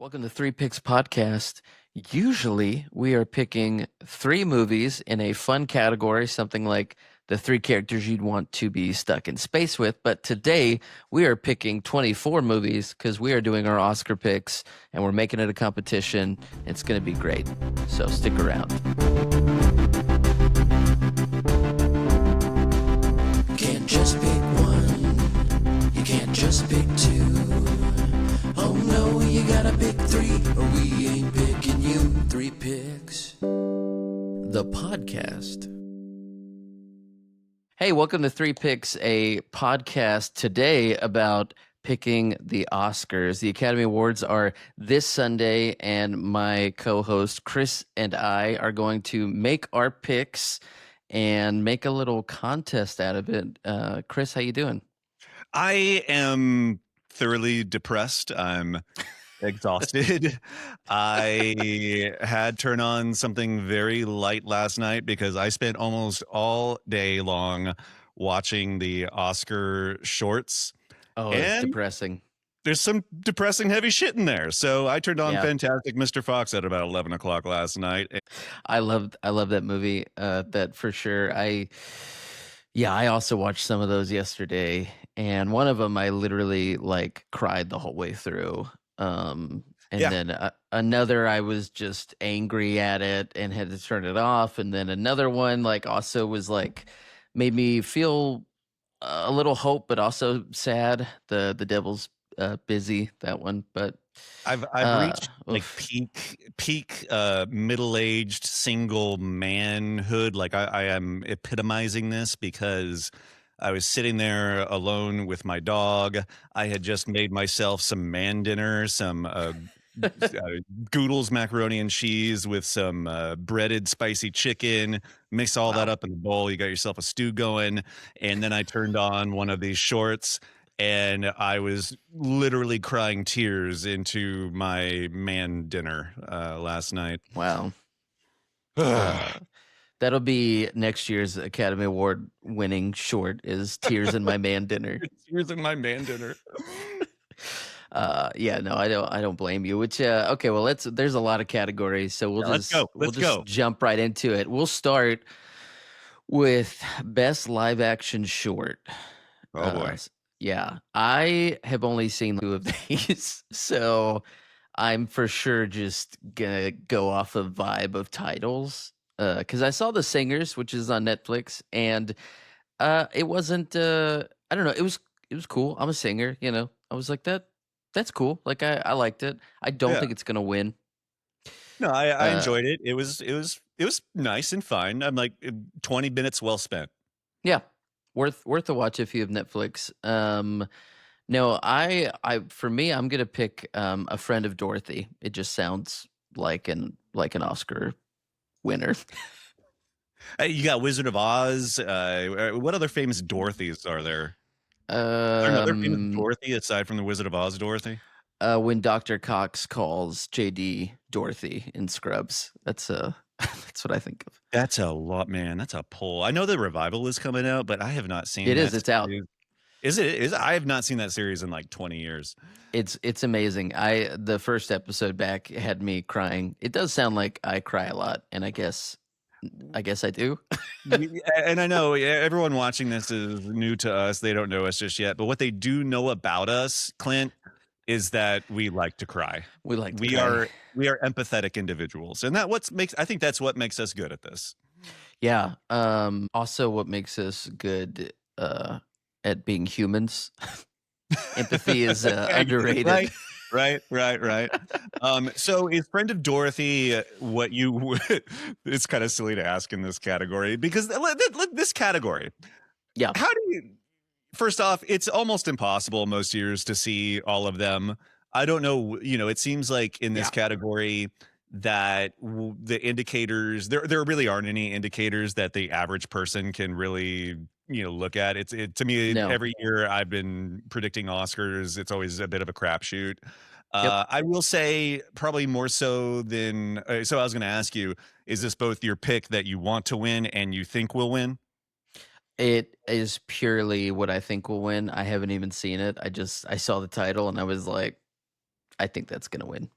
Welcome to Three Picks Podcast. Usually, we are picking three movies in a fun category, something like the three characters you'd want to be stuck in space with. But today, we are picking 24 movies because we are doing our Oscar picks and we're making it a competition. It's going to be great. So stick around. You can't just pick one. You can't just pick two. Oh no, you gotta pick three, or we ain't picking you. Three Picks, the podcast. Hey, welcome to Three Picks, a podcast today about picking the Oscars. The Academy Awards are this Sunday, and my co-host Chris and I are going to make our picks and make a little contest out of it. Chris, how you doing? I am thoroughly depressed. I'm exhausted. I had turned on something very light last night because I spent almost all day long watching the Oscar shorts. Oh, it's And depressing. there's some depressing heavy shit in there. So I turned on Yeah. Fantastic Mr. Fox at about 11 o'clock last night. I love that movie. That for sure. I also watched some of those yesterday, and one of them I literally cried the whole way through. And Yeah. then another I was just angry at it and had to turn it off. And then another one also was made me feel a little hope, but also sad. The Devil's Busy, that one, but. I've reached peak middle-aged single manhood. Like I am epitomizing this because I was sitting there alone with my dog. I had just made myself some man dinner, some Goodles macaroni and cheese with some breaded spicy chicken. Mix all that up in the bowl. You got yourself a stew going. And then I turned on one of these shorts, and I was literally crying tears into my man dinner last night. Wow. That'll be next year's Academy Award winning short is Tears in My Man Dinner. Tears in my man dinner. No, I don't blame you. Which okay, well there's a lot of categories, so Let's go. Let's jump right into it. We'll start with best live action short. Oh boy. Yeah, I have only seen two of these, so I'm for sure just gonna go off of vibe of titles. Because I saw The Singers, which is on Netflix, and it wasn't. I don't know. It was cool. I'm a singer, you know. I was like that's cool. Like I liked it. I don't think it's gonna win. No, I enjoyed it. It was nice and fine. I'm like 20 minutes well spent. Yeah, worth a watch if you have Netflix. No, I for me, I'm gonna pick A Friend of Dorothy. It just sounds like an Oscar winner. You got Wizard of Oz. What other famous Dorothys are there? Another famous Dorothy aside from the Wizard of Oz Dorothy? When Dr. Cox calls JD Dorothy in Scrubs. That's that's what I think of. That's a lot, man. That's a pull. I know the revival is coming out, but I have not seen it. It's out. Is it? I have not seen that series in like 20 years. It's amazing. The first episode back had me crying. It does sound like I cry a lot, and I guess I do. And I know everyone watching this is new to us. They don't know us just yet. But what they do know about us, Clint, is that we like to cry. We are empathetic individuals. And I think that's what makes us good at this. Yeah. Also what makes us good at being humans. Empathy is underrated. Right. So is Friend of Dorothy what you it's kind of silly to ask in this category because this category. Yeah. How do you first off, it's almost impossible most years to see all of them. I don't know, it seems like in this category that the indicators there really aren't any indicators that the average person can really look at. To me, every year I've been predicting Oscars, it's always a bit of a crapshoot. I will say probably more so than so I was going to ask you, is this both your pick that you want to win and you think will win? It is purely what I think will win. I haven't even seen it. I saw the title and I was like, I think that's gonna win.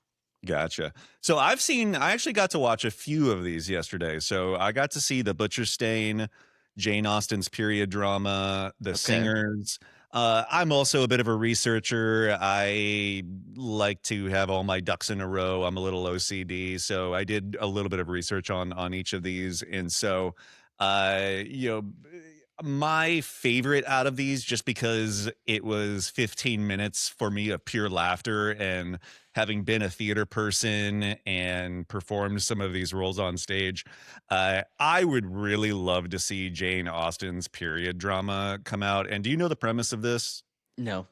Gotcha. So I actually got to watch a few of these yesterday. So I got to see The Butcher Stain, Jane Austen's period drama, The Okay. Singers. I'm also a bit of a researcher. I like to have all my ducks in a row. I'm a little OCD, so I did a little bit of research on each of these, and so you know, my favorite out of these, just because it was 15 minutes for me of pure laughter, and having been a theater person and performed some of these roles on stage, I would really love to see Jane Austen's period drama come out. And do you know the premise of this? No.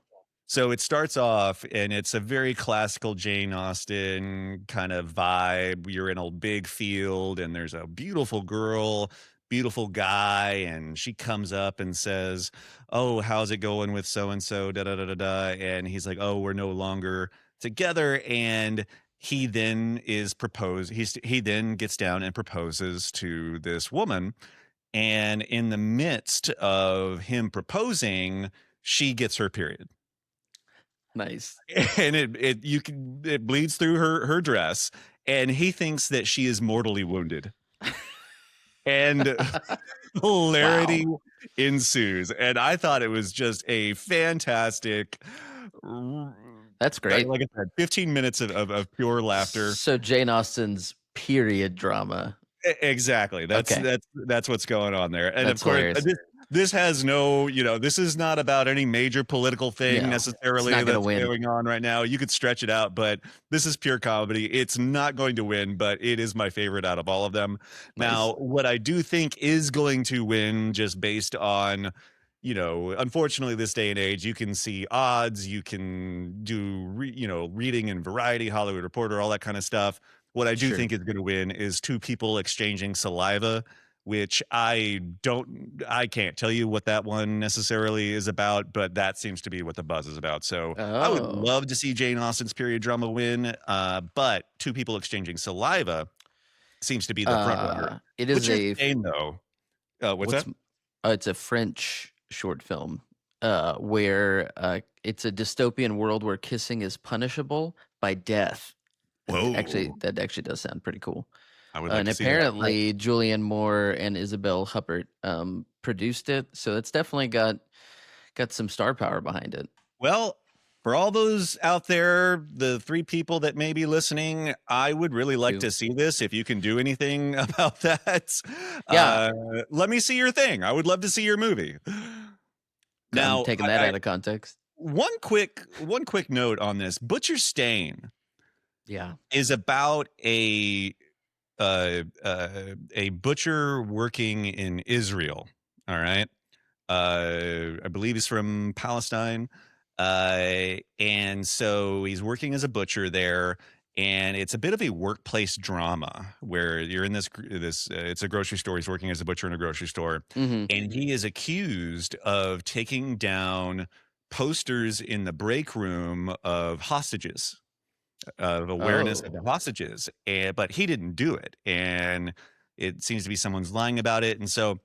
So it starts off, and it's a very classical Jane Austen kind of vibe. You're in a big field, and there's a beautiful girl, beautiful guy, and she comes up and says, "Oh, how's it going with so and so?" Da da da da da. And he's like, "Oh, we're no longer together." And he then is proposed. He then gets down and proposes to this woman. And in the midst of him proposing, she gets her period. Nice. And it bleeds through her dress, and he thinks that she is mortally wounded, and hilarity Wow. ensues. And I thought it was just a fantastic, That's great. like I said, 15 minutes of pure laughter. So Jane Austen's period drama. Exactly. Okay. That's what's going on there. And of That's course, hilarious. this has no, this is not about any major political thing No, it's necessarily not gonna that's win. going on right now. You could stretch it out, but this is pure comedy. It's not going to win, but it is my favorite out of all of them. Nice. Now, what I do think is going to win, just based on, unfortunately, this day and age, you can see odds, you can do, reading in Variety, Hollywood Reporter, all that kind of stuff. What I do Sure. think is going to win is two people exchanging saliva, which I can't tell you what that one necessarily is about, but that seems to be what the buzz is about. So I would Oh. love to see Jane Austen's period drama win, but two people exchanging saliva seems to be the front runner. It What's is your a name though? What's that? it's a French short film, where, it's a dystopian world where kissing is punishable by death. Actually, Whoa! that actually does sound pretty cool. I would like And to see that. apparently Julianne Moore and Isabel Huppert produced it, so it's definitely got some star power behind it. Well, for all those out there, the three people that may be listening, I would really like to see this. If you can do anything about that, Yeah. let me see your thing. I would love to see your movie. Now, I'm taking that out of context. one quick note on this: Butcher Stain Yeah. is about a butcher working in Israel. All right. I believe he's from Palestine. And so he's working as a butcher there. And it's a bit of a workplace drama where you're in this, it's a grocery store. He's working as a butcher in a grocery store. Mhm. And he is accused of taking down posters in the break room of hostages, of awareness of the Oh. hostages. But he didn't do it. And it seems to be someone's lying about it. And so,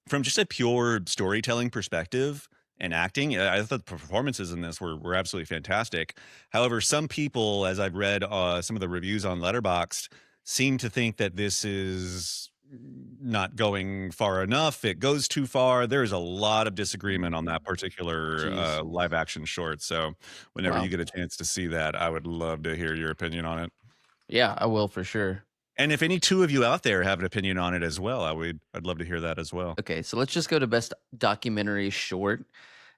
from just a pure storytelling perspective and acting, I thought the performances in this were absolutely fantastic. However, some people, as I've read some of the reviews on Letterboxd, seem to think that this is not going far enough. It goes too far. There's a lot of disagreement on that particular Jeez. live action short. So whenever Wow. you get a chance to see that, I would love to hear your opinion on it. Yeah, I will for sure. And if any two of you out there have an opinion on it as well, I'd love to hear that as well. Okay, so let's just go to best documentary short,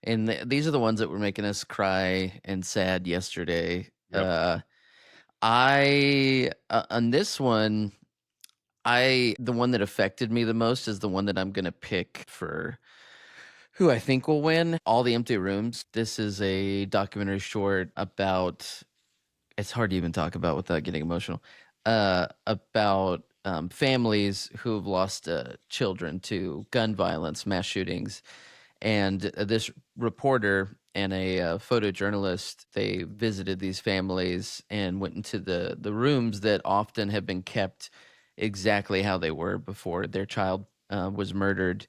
and these are the ones that were making us cry and sad yesterday. Yep. I on this one, the one that affected me the most is the one that I'm gonna pick for who I think will win. All the Empty Rooms. This is a documentary short about. It's hard to even talk about without getting emotional. About families who have lost children to gun violence, mass shootings, and this reporter and a photojournalist, they visited these families and went into the rooms that often have been kept exactly how they were before their child was murdered.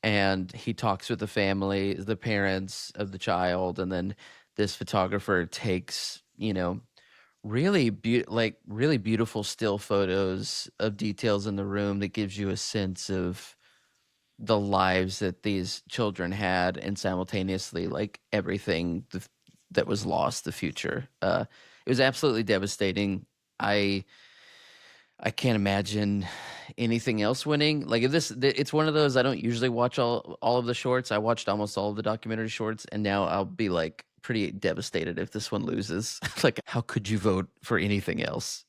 And he talks with the family, the parents of the child, and then this photographer takes really beautiful still photos of details in the room that gives you a sense of the lives that these children had, and simultaneously like everything that was lost, the future. It was absolutely devastating. I can't imagine anything else winning. Like if it's one of those, I don't usually watch all of the shorts. I watched almost all of the documentary shorts, and now I'll be like pretty devastated if this one loses. Like, how could you vote for anything else?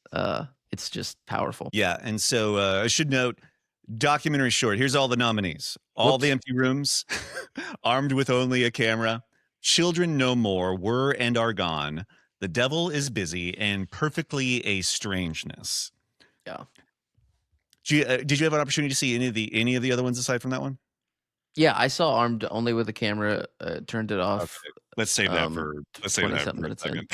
It's just powerful. Yeah, and so I should note, documentary short. Here's all the nominees: All the Whoops. Empty Rooms, Armed with Only a Camera, Children No More, Were and Are Gone, The Devil is Busy, and Perfectly a Strangeness. Yeah. Did you have an opportunity to see any of the other ones aside from that one? Yeah, I saw Armed Only with a Camera. Turned it off. Okay, let's save that for 20-something a minutes in.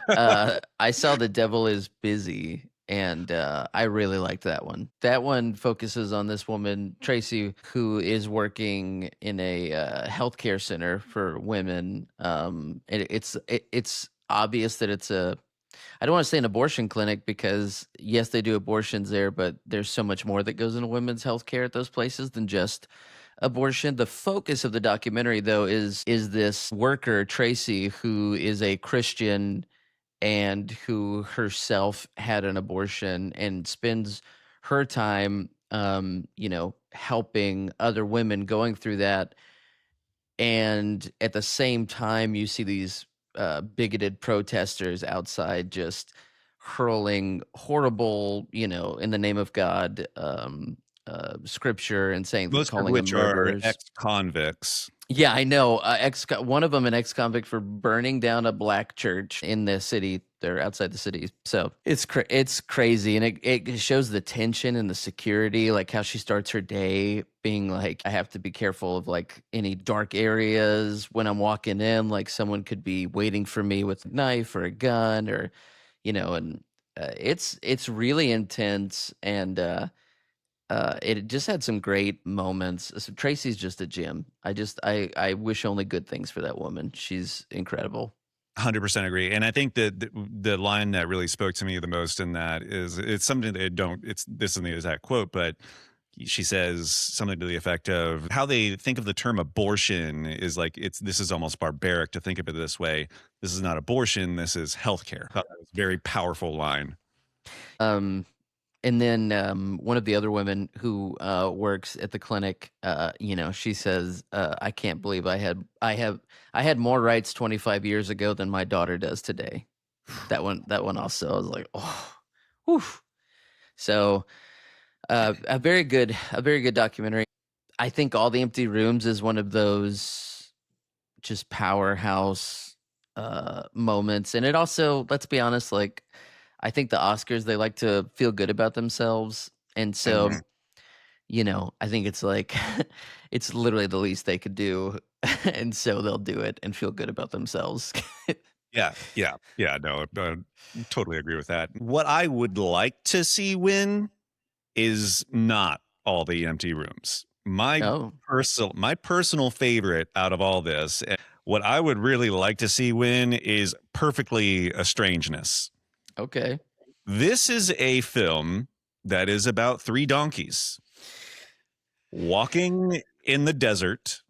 second. I saw The Devil is Busy, and I really liked that one. That one focuses on this woman, Tracy, who is working in a healthcare center for women. It's obvious that it's I don't want to say an abortion clinic, because yes, they do abortions there, but there's so much more that goes into women's healthcare at those places than just abortion. The focus of the documentary, though, is this worker, Tracy, who is a Christian and who herself had an abortion, and spends her time helping other women going through that. And at the same time, you see these bigoted protesters outside just hurling horrible, in the name of God, scripture, and Most of calling them which are murderers. ex-convicts. Yeah, I know. One of them, an ex-convict, for burning down a black church in the city. They're outside the city, so it's crazy, and it shows the tension and the security, like how she starts her day, being like, I have to be careful of like any dark areas when I'm walking in. Like someone could be waiting for me with a knife or a gun, or and it's really intense, and it just had some great moments. So Tracy's just a gem. I wish only good things for that woman. She's incredible. 100% agree. And I think that the line that really spoke to me the most in that is, it's something that this isn't the exact quote, but she says something to the effect of how they think of the term abortion is like, this is almost barbaric to think of it this way. This is not abortion. This is healthcare. That was a very powerful line. And then one of the other women who works at the clinic, she says, "I can't believe I had more rights 25 years ago than my daughter does today." That one also, I was like, oh, whew. So a very good documentary. I think All the Empty Rooms is one of those just powerhouse moments, and it also, let's be honest, like, I think the Oscars, they like to feel good about themselves. And so, I think it's like, it's literally the least they could do. And so they'll do it and feel good about themselves. Yeah. No, totally agree with that. What I would like to see win is not All the Empty Rooms. My personal favorite out of all this, what I would really like to see win, is Perfectly a Strangeness. Okay. This is a film that is about 3 donkeys walking in the desert,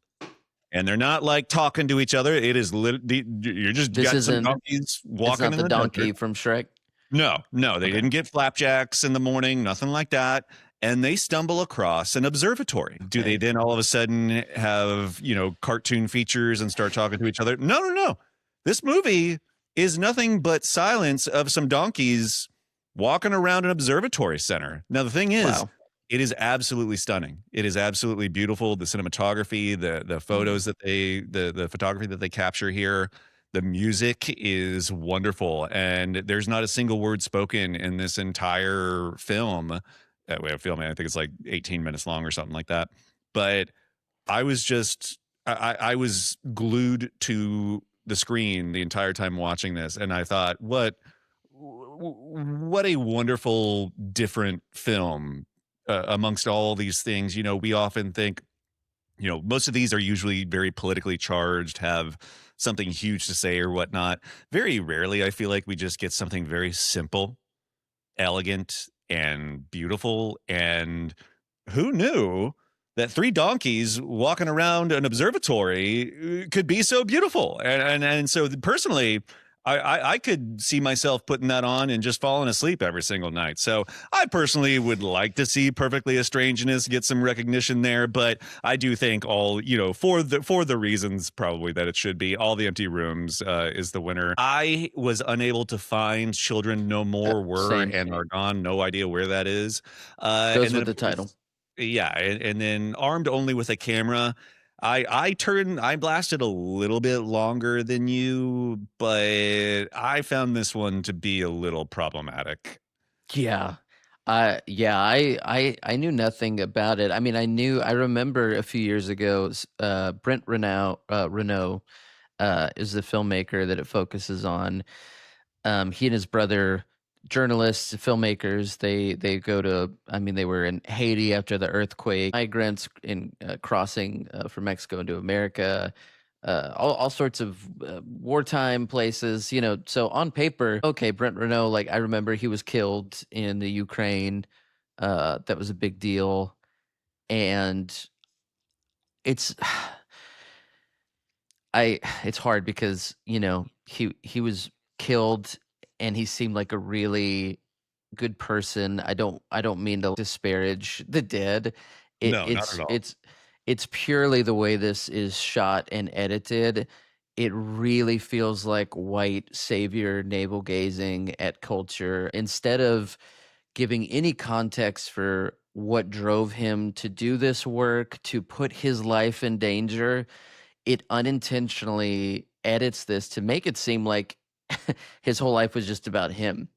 and they're not like talking to each other. It is you're just got some donkeys walking in the donkey desert. from Shrek. No, they didn't get flapjacks in the morning, nothing like that. And they stumble across an observatory. Okay. Do they then all of a sudden have, cartoon features and start talking to each other? No. This movie is nothing but silence of some donkeys walking around an observatory center. Now, the thing is, wow, it is absolutely stunning. It is absolutely beautiful. The cinematography, the photos that the photography that they capture here, the music is wonderful. And there's not a single word spoken in this entire film. That way of filming, I think it's like 18 minutes long or something like that. But I was just, I was glued to the screen the entire time watching this, and I thought, what a wonderful different film amongst all these things. We often think most of these are usually very politically charged, have something huge to say or whatnot. Very rarely, I feel like we just get something very simple, elegant, and beautiful. And who knew that three donkeys walking around an observatory could be so beautiful? And so personally, I could see myself putting that on and just falling asleep every single night. So I personally would like to see Perfectly a Strangeness get some recognition there, but I do think all, for the reasons probably that it should be, All the Empty Rooms is the winner. I was unable to find Children No More Were Same. and Are Gone. No idea where that is. Goes And then with of the title. course, yeah, and then Armed Only with a Camera. I blasted a little bit longer than you, but I found this one to be a little problematic. Yeah. I knew nothing about it. I mean, I remember a few years ago, Brent Renault is the filmmaker that it focuses on. He and his brother, journalists, filmmakers, they go to, I mean, they were in Haiti after the earthquake, migrants in crossing from Mexico into America, all sorts of wartime places, So on paper, okay, Brent Renault, like I remember he was killed in the Ukraine. That was a big deal, and it's it's hard because he was killed, and he seemed like a really good person. I don't mean to disparage the dead. It, No, not at it's all. it's it's purely the way this is shot and edited. It really feels like white savior navel gazing at culture instead of giving any context for what drove him to do this work, to put his life in danger. It unintentionally edits this to make it seem like his whole life was just about him.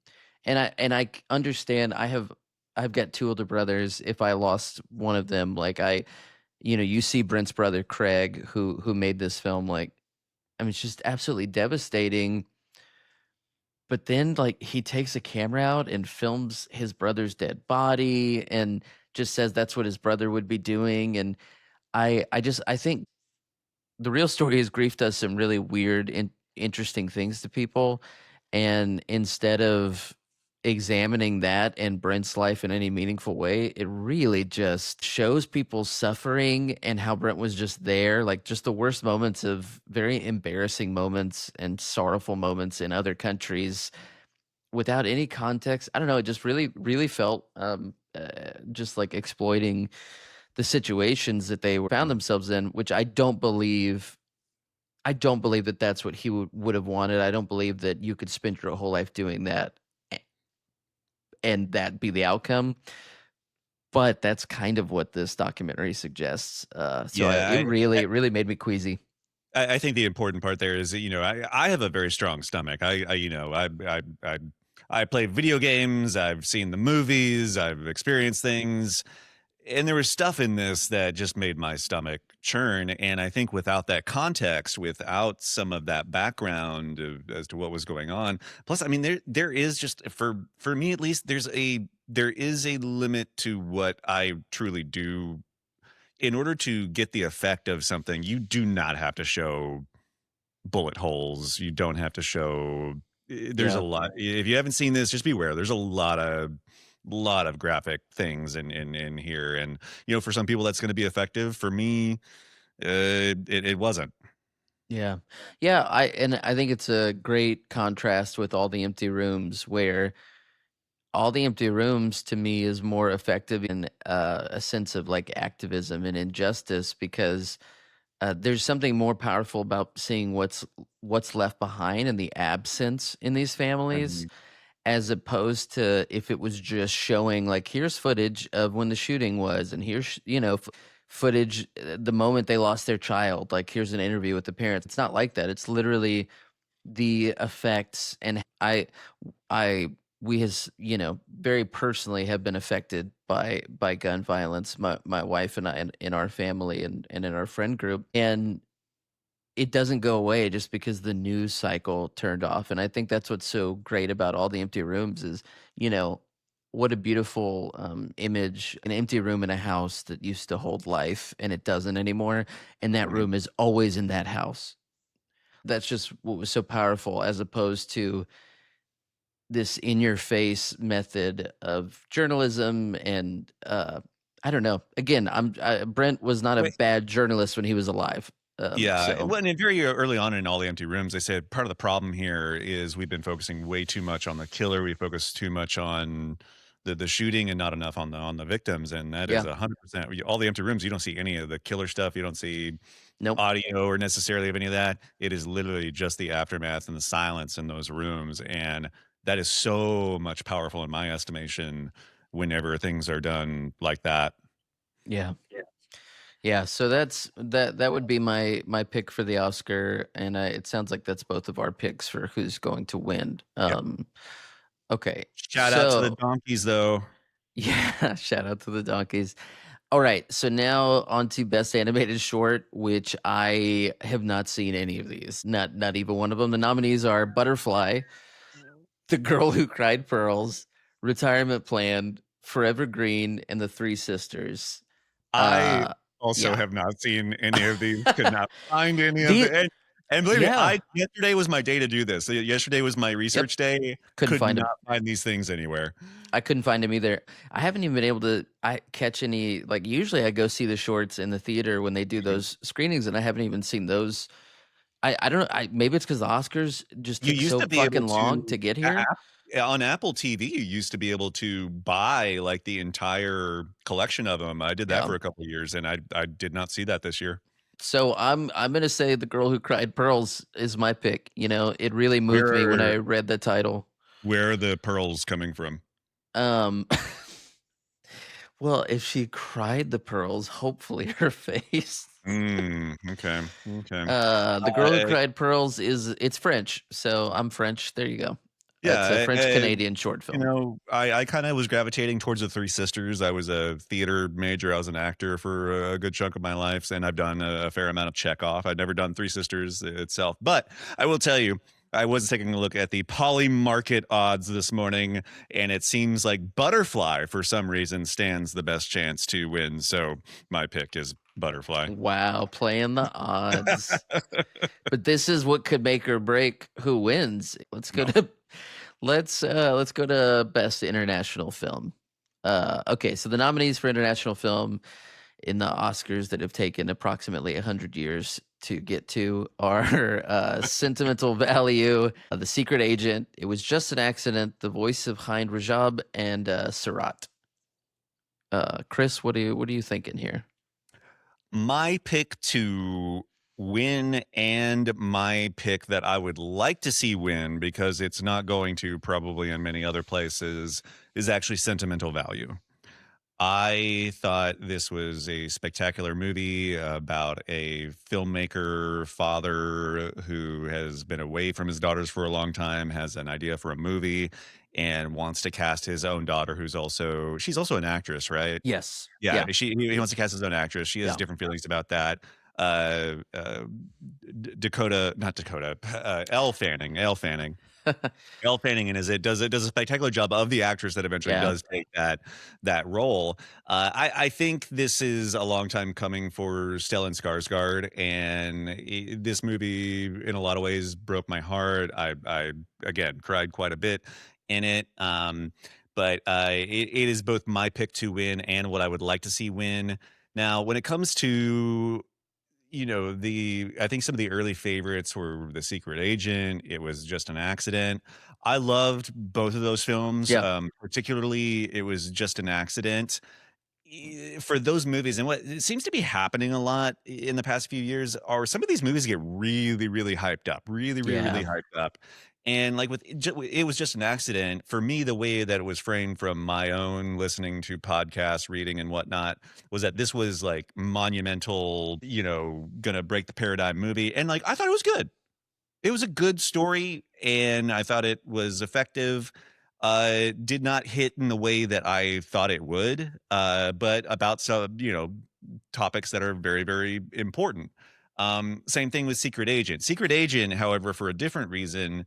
And I understand. I've got two older brothers. If I lost one of them, like you see Brent's brother Craig, who made this film, like, I mean, it's just absolutely devastating. But then, like, he takes a camera out and films his brother's dead body and just says that's what his brother would be doing. And I think the real story is grief does some really weird and interesting things to people. And instead of examining that and Brent's life in any meaningful way, it really just shows people's suffering and how Brent was just there, like just the worst moments of very embarrassing moments and sorrowful moments in other countries without any context. I don't know. It just really, really felt just like exploiting the situations that they found themselves in, which I don't believe that that's what he would have wanted. I don't believe that you could spend your whole life doing that and that be the outcome. But that's kind of what this documentary suggests. It Yeah, really, it really made me queasy. I think the important part there is that, I have a very strong stomach. I play video games. I've seen the movies. I've experienced things, and there was stuff in this that just made my stomach churn. And I think without that context, without some of that background as to what was going on, plus, I mean, there is just for me at least, there is a limit to what I truly do. In order to get the effect of something, you do not have to show bullet holes. You don't have to show. There's a Yeah. lot. If you haven't seen this, just beware. There's a lot of graphic things in here, and for some people that's going to be effective. For me, it wasn't. Yeah. Yeah. I think it's a great contrast with All the Empty Rooms, where All the Empty Rooms to me is more effective in a sense of like activism and injustice because there's something more powerful about seeing what's left behind and the absence in these families, Mhm. as opposed to if it was just showing like here's footage of when the shooting was, and here's footage the moment they lost their child, like here's an interview with the parents. It's not like that. It's literally the effects. And I we has very personally have been affected by gun violence, my wife and I, in our family and in our friend group, and it doesn't go away just because the news cycle turned off. And I think that's what's so great about All the Empty Rooms is, you know what a beautiful image, an empty room in a house that used to hold life and it doesn't anymore. And that Mhm. room is always in that house. That's just what was so powerful, as opposed to this in your face method of journalism. And I don't know. Again, Brent was not a Wait, bad journalist when he was alive. yeah, So well, and very early on in All the Empty Rooms, they said part of the problem here is we've been focusing way too much on the killer. We focus too much on the shooting and not enough on the victims, and that is yeah, 100%. All the Empty Rooms, you don't see any of the killer stuff. You don't see nope. audio or necessarily of any of that. It is literally just the aftermath and the silence in those rooms, and that is so much powerful in my estimation whenever things are done like that. Yeah. Yeah, so that would be my pick for the Oscar, and it sounds like that's both of our picks for who's going to win. Yep. Okay, Shout out to the so donkeys, though. yeah, shout out to the donkeys. All right, so now on to best animated short, which I have not seen any of these, not even one of them. The nominees are Butterfly, The Girl Who Cried Pearls, Retirement Plan, Forever Green, and The Three Sisters. I Uh, also yeah, have not seen any of these, could not find any of the the and believe me, yeah. I yesterday was my day to do this. Yesterday was my Yep. research day. Couldn't Could find not him. find these things anywhere. I couldn't find him either. I haven't even been able to catch any, like, usually I go see the shorts in the theater when they do Mhm. those screenings, and I haven't even seen those. I don't know, maybe it's because the Oscars just You take used so to be able fucking long to to get here. on Apple TV, you used to be able to buy, like, the entire collection of them. I did that Yeah. for a couple of years, and I did not see that this year. So I'm gonna say The Girl Who Cried Pearls is my pick. It really moved me when Where I read the title. where are the pearls coming from? Um, well, if she cried the pearls, hopefully her face. Okay, okay. The Girl Who Uh, Cried Pearls it's French, so I'm French. There you go. That's a yeah, French Canadian short you film. know, I kinda was gravitating towards The Three Sisters. I was a theater major. I was an actor for a good chunk of my life, and I've done a fair amount of Chekhov. I've never done Three Sisters itself, but I will tell you, I was taking a look at the Poly Market odds this morning, and it seems like Butterfly, for some reason, stands the best chance to win, so my pick is Butterfly. Wow, playing the odds. But this is what could make or break who wins. Let's go No. to let's go to best international film. Okay, so the nominees for international film in the Oscars that have taken approximately 100 years to get to are Sentimental Value, The Secret Agent, It Was Just an Accident, The Voice of Hind Rajab, and Sarat. Chris, what are you thinking here? My pick to win and my pick that I would like to see win, because it's not going to probably in many other places, is actually Sentimental Value. I thought this was a spectacular movie about a filmmaker father who has been away from his daughters for a long time, has an idea for a movie, and wants to cast his own daughter, she's also an actress, right? Yes. Yeah, Yeah. he wants to cast his own actress. She has Yeah. different feelings about that. Uh, uh, Dakota, not Dakota, Elle Fanning in is it does a spectacular job of the actress that eventually Yeah. does take that role. I think this is a long time coming for Stellan Skarsgård, and this movie in a lot of ways broke my heart. I again cried quite a bit in it. But it is both my pick to win and what I would like to see win. Now, when it comes to I think some of the early favorites were The Secret Agent, It Was Just an Accident. I loved both of those films, Yeah. particularly It Was Just an Accident. For those movies, and what it seems to be happening a lot in the past few years are some of these movies get really, really hyped up, really, really, really Yeah. hyped up. And like It Was Just an Accident, for me, the way that it was framed from my own listening to podcasts, reading, and whatnot, was that this was like monumental, gonna break the paradigm movie. And like, I thought it was good. It was a good story, and I thought it was effective. Did not hit in the way that I thought it would, but about some, topics that are very, very important. Same thing with Secret Agent. Secret Agent, however, for a different reason,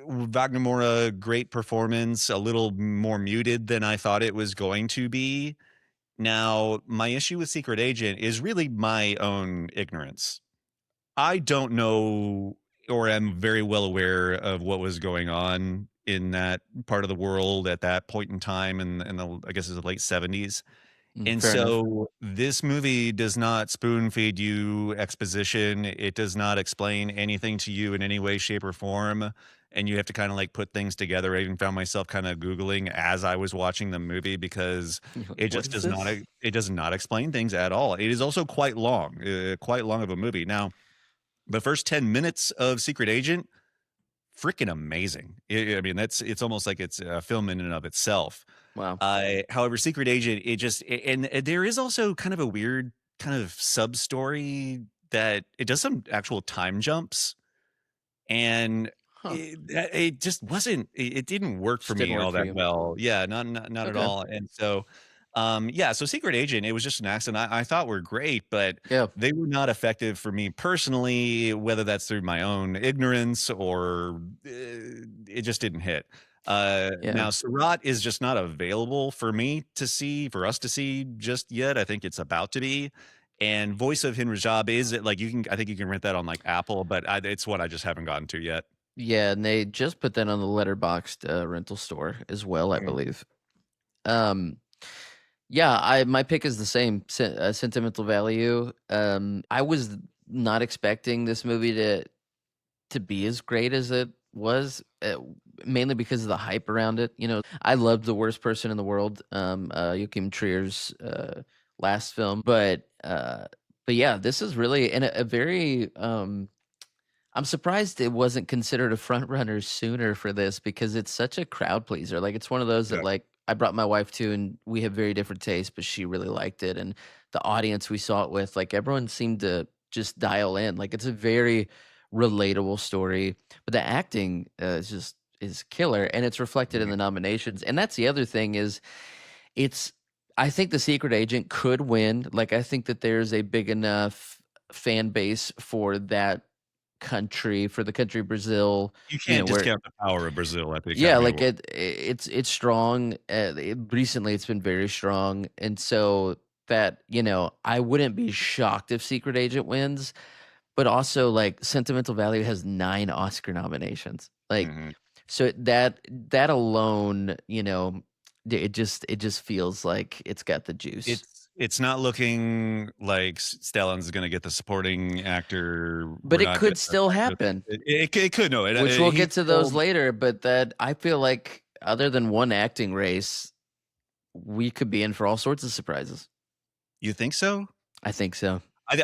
Wagner Moura, great performance, a little more muted than I thought it was going to be. Now, my issue with Secret Agent is really my own ignorance. I don't know, or am very well aware of what was going on in that part of the world at that point in time in the I guess it's the late 70s. And Fair enough. so this movie does not spoon feed you exposition. It does not explain anything to you in any way, shape, or form. And you have to kind of like put things together. I even found myself kind of Googling as I was watching the movie because it What just is does not, this? it does not explain things at all. It is also quite long of a movie. Now, the first 10 minutes of Secret Agent, freaking amazing. I mean, it's almost like it's a film in and of itself. Wow. However, Secret Agent, and there is also kind of a weird kind of sub story that it does some actual time jumps, and Huh. it just wasn't. It didn't work for Just didn't me all work for that you. well. Yeah, not at Okay. all. And so, yeah. So Secret Agent, it was just an accident. I thought were great, but Yeah. they were not effective for me personally. Whether that's through my own ignorance or it just didn't hit. Yeah. Now Surat is just not available for me to see, for us to see just yet. I think it's about to be. And Voice of Hin Rajab is it like you can? I think you can rent that on like Apple, but it's what I just haven't gotten to yet. Yeah, and they just put that on the Letterboxd rental store as well, I Mhm. believe. Um, yeah, I my pick is the same, sentimental value. I was not expecting this movie to be as great as it was, mainly because of the hype around it. I loved The Worst Person in the World, Joachim Trier's last film, but yeah, this is really in a very I'm surprised it wasn't considered a front runner sooner for this because it's such a crowd pleaser. Like it's one of those that Yeah. like I brought my wife to and we have very different tastes, but she really liked it. And the audience we saw it with, like everyone seemed to just dial in. Like it's a very relatable story, but the acting is killer and it's reflected in Mhm. the nominations. And that's the other thing is it's I think The Secret Agent could win. Like I think that there's a big enough fan base for that country, for the country Brazil, You can't where discount the power of Brazil at the yeah, Academy like Award. it's strong. Recently, it's been very strong, and so that I wouldn't be shocked if Secret Agent wins, but also like Sentimental Value has 9 Oscar nominations. Like Mhm. so that alone, it just feels like it's got the juice. It's not looking like Stellan's gonna get the supporting actor. But We're it not could gonna still it happen. it could, no, Which we'll he's get to those still. later, but that I feel like other than one acting race, we could be in for all sorts of surprises. You think so? I think so. Well,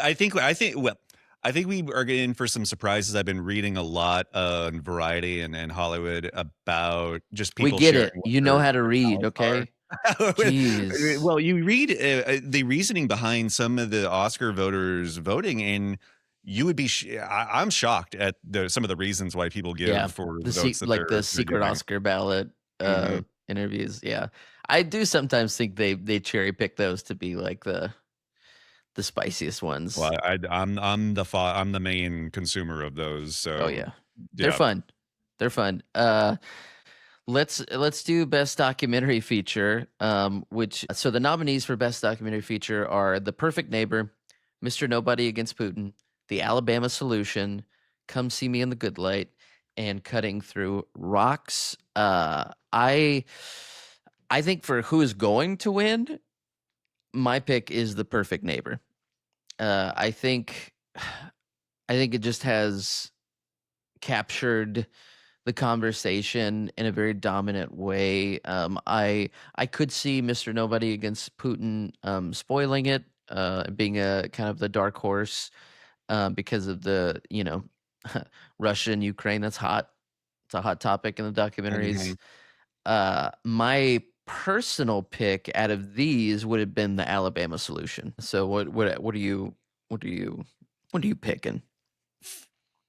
I think we are in for some surprises. I've been reading a lot on Variety and Hollywood about just We people get sharing it. what You know how to their read, talents are. okay? Jeez. Well, you read the reasoning behind some of the Oscar voters voting, and you would be. I'm shocked at some of the reasons why people Yeah. give for the The votes that like the they're secret giving. Oscar ballot Mhm. interviews. Yeah. I do sometimes think they cherry pick those to be like the spiciest ones. Well, I'm the main consumer of those, Oh so yeah. They're yeah. fun. They're fun. Let's do best documentary feature. Which so the nominees for best documentary feature are The Perfect Neighbor, Mr. Nobody Against Putin, The Alabama Solution, Come See Me in the Good Light, and Cutting Through Rocks. I think for who is going to win, my pick is The Perfect Neighbor. I think it just has captured the conversation in a very dominant way. I could see Mr. Nobody Against Putin spoiling it, being a kind of the dark horse because of the Russia and Ukraine. That's hot. It's a hot topic in the documentaries. Mhm. My personal pick out of these would have been the Alabama Solution. So what are you what are you what are you picking?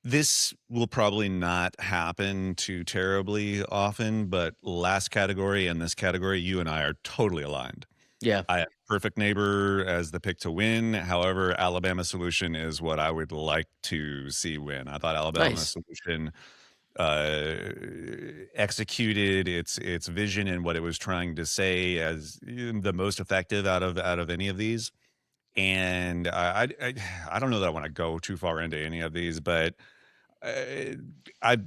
This will probably not happen too terribly often, but last category and this category, you and I are totally aligned. Yeah, I have Perfect Neighbor as the pick to win. However, Alabama Solution is what I would like to see win. I thought Alabama nice. Solution executed its vision and what it was trying to say as the most effective out of any of these. And I don't know that I want to go too far into any of these, but uh, I,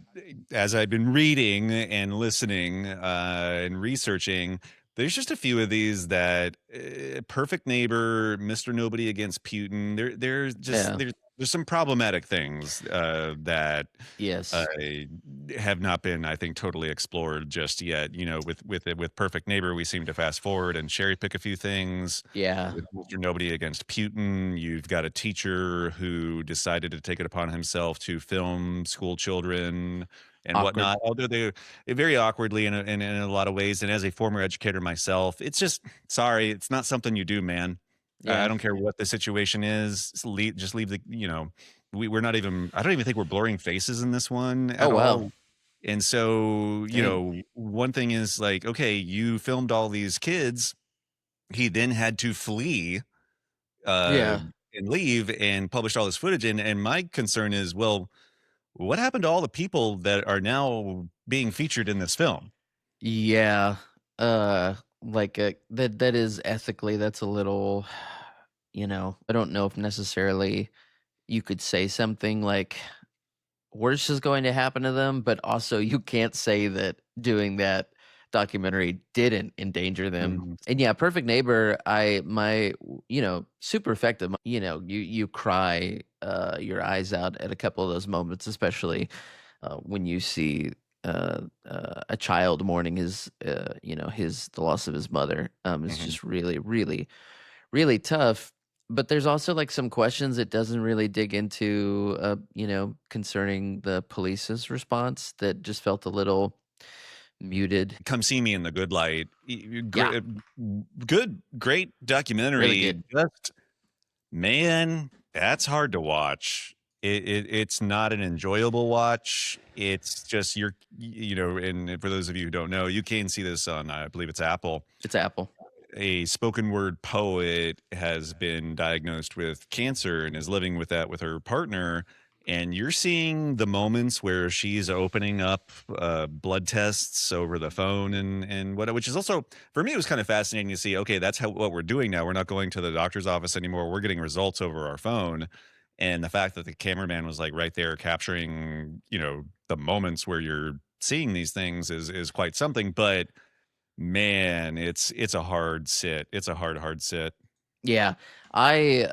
as I've been reading and listening and researching, there's just a few of these that Perfect Neighbor, Mr. Nobody Against Putin. There's just Yeah. there's some problematic things that Yes. have not been, I think, totally explored just yet. You know, with Perfect Neighbor, we seem to fast forward and cherry pick a few things. Yeah. With Mr. Nobody Against Putin, you've got a teacher who decided to take it upon himself to film school children and Awkward. whatnot. Although they very awkwardly in a lot of ways. And as a former educator myself, it's just sorry, it's not something you do, man. I Yeah. don't care what the situation is. Just leave the we're not even. I don't even think we're blurring faces in this one Oh at wow. all. And so, Dang. one thing is like, okay, you filmed all these kids. He then had to flee uh, Yeah. and leave and published all this footage. And my concern is, well, what happened to all the people that are now being featured in this film? Yeah. Like that is ethically, that's a little, I don't know if necessarily you could say something like worse is going to happen to them, but also you can't say that doing that documentary didn't endanger them. Mhm, And yeah, Perfect Neighbor, super effective. You cry your eyes out at a couple of those moments, especially when you see a child mourning the loss of his mother. It's mhm. just really, really, really tough. But there's also like some questions it doesn't really dig into, concerning the police's response that just felt a little muted. Come See Me in the Good Light. Yeah, Great really documentary. good. Just man, that's hard to watch. It's not an enjoyable watch. It's just and for those of you who don't know, you can see this on, I believe it's Apple. It's Apple. A spoken word poet has been diagnosed with cancer and is living with that with her partner. And you're seeing the moments where she's opening up blood tests over the phone and what, which is also for me, it was kind of fascinating to see. Okay, that's what we're doing now. We're not going to the doctor's office anymore. We're getting results over our phone. And the fact that the cameraman was like right there capturing, the moments where you're seeing these things is quite something. But man, it's a hard sit. It's a hard sit. Yeah, I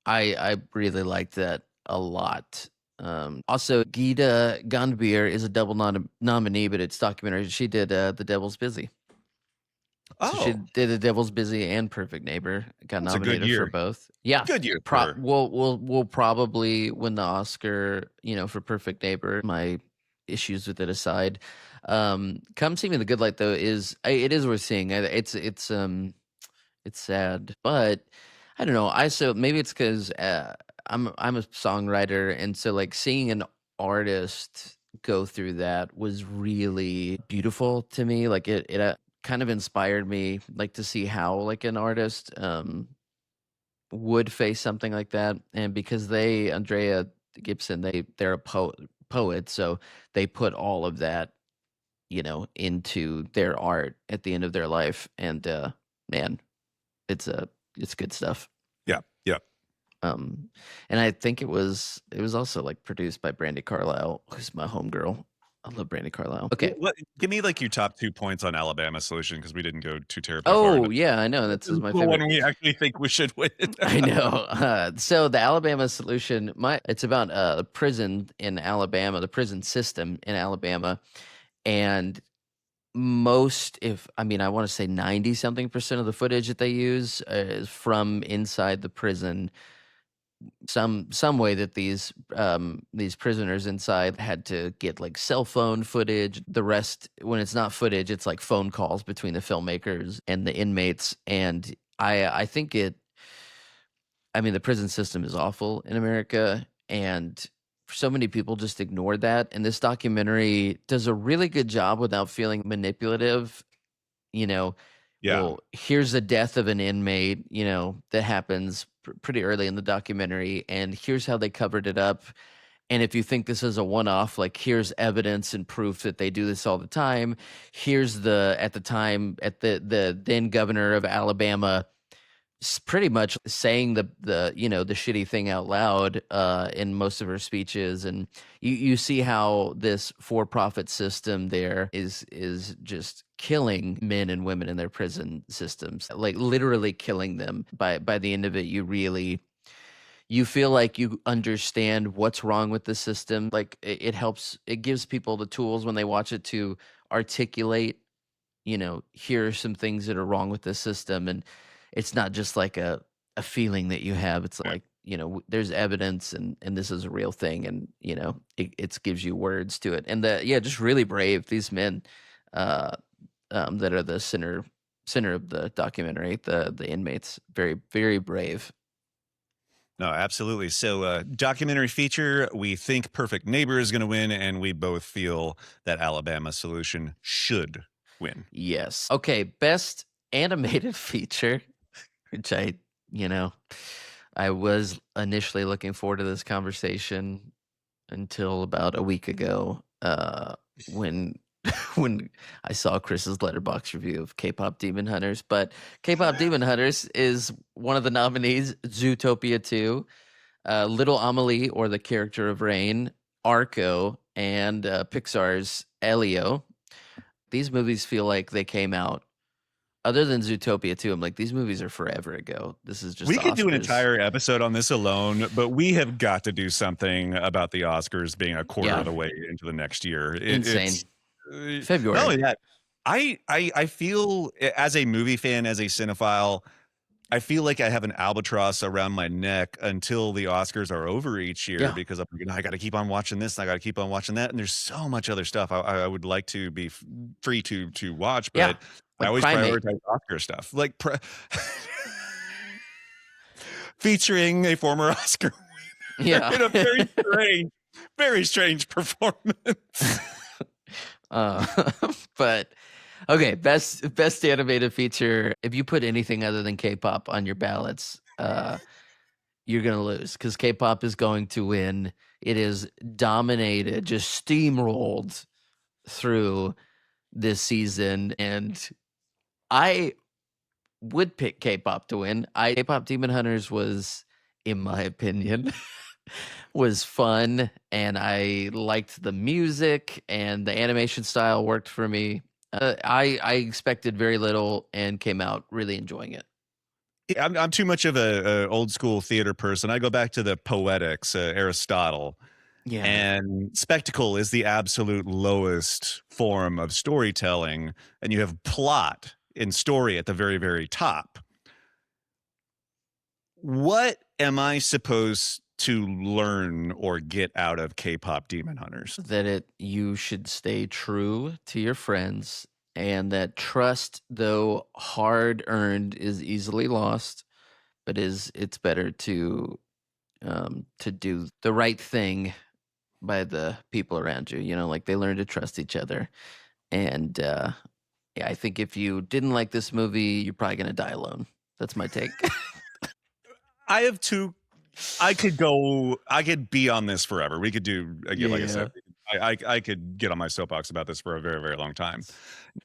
I really liked that a lot. Also, Geeta Gandbir is a double nominee, but it's documentary. She did The Devil's Busy. So she Oh, did The Devil's Busy and Perfect Neighbor. Got that's a good nominated for year. both. Yeah. Good year for her. We'll probably win the Oscar, for Perfect Neighbor. My issues with it aside. Come See Me in the Good Light though it is worth seeing. It's sad, but I don't know. Maybe it's because I'm a songwriter, and so like seeing an artist go through that was really beautiful to me. Like it kind of inspired me, like to see how like an artist would face something like that, and because Andrea Gibson, they're a poet, so they put all of that into their art at the end of their life, and man, it's good stuff. Yeah, yeah. Um, and I think it was also like produced by Brandy Carlisle, who's my homegirl. I love Brandy Carlisle. Okay. Give me like your top 2 points on Alabama Solution because we didn't go too terribly far Oh into yeah, I know this this is is my the favorite. one we actually think we should win. I know. So the Alabama Solution, it's about the prison in Alabama, the prison system in Alabama, and I want to say 90 something percent of the footage that they use is from inside the prison. Some way that these prisoners inside had to get like cell phone footage. The rest, when it's not footage, it's like phone calls between the filmmakers and the inmates. And I think the prison system is awful in America, and so many people just ignore that. And this documentary does a really good job without feeling manipulative. You know, Yeah. well, here's the death of an inmate, that happens pretty early in the documentary, and here's how they covered it up. And if you think this is a one-off, like here's evidence and proof that they do this all the time. Here's at the then governor of Alabama pretty much saying the the shitty thing out loud in most of her speeches, and you see how this for-profit system there is just killing men and women in their prison systems, like literally killing them. By the end of it, you feel like you understand what's wrong with the system. Like it helps, it gives people the tools when they watch it to articulate, here are some things that are wrong with the system. And it's not just like a feeling that you have. It's like, there's evidence, and this is a real thing. And, it gives you words to it. And just really brave, these men that are the center of the documentary, the inmates, very, very brave. No, absolutely. So documentary feature, we think Perfect Neighbor is going to win, and we both feel that Alabama Solution should win. Yes. Okay, best animated feature, which I was initially looking forward to this conversation until about a week ago when when I saw Chris's Letterboxd review of K-Pop Demon Hunters. But K-Pop Demon Hunters is one of the nominees. Zootopia 2, Little Amelie, or the Character of Rain, Arco, and Pixar's Elio. These movies feel like they came out, other than Zootopia 2, I'm like, these movies are forever ago. This is just we could do an entire episode on this alone, but we have got to do something about the Oscars being a quarter of the way into the next year. Insane. February. Not only that, I feel, as a movie fan, as a cinephile, I feel like I have an albatross around my neck until the Oscars are over each year, because I'm I got to keep on watching this, and I got to keep on watching that, and there's so much other stuff I would like to be free to watch, but I always prioritize Oscar stuff, like featuring a former Oscar winner in a very strange performance. But okay, best animated feature. If you put anything other than K-pop on your ballots, you're gonna lose, because K-pop is going to win. It is dominated, just steamrolled through this season, and I would pick K-pop to win. K-Pop Demon Hunters was, in my opinion, was fun, and I liked the music, and the animation style worked for me. I expected very little and came out really enjoying it. I'm too much of a old school theater person. I go back to the Poetics, Aristotle. Yeah. And spectacle is the absolute lowest form of storytelling, and you have plot and story at the very, very top. What am I supposed to learn or get out of K-Pop Demon Hunters? That you should stay true to your friends, and that trust, though hard earned, is easily lost, but it's better to do the right thing by the people around you. Like they learn to trust each other. And I think if you didn't like this movie, you're probably gonna die alone. That's my take. I have two. I could be on this forever. We could do, again, like I said, I could get on my soapbox about this for a very, very long time.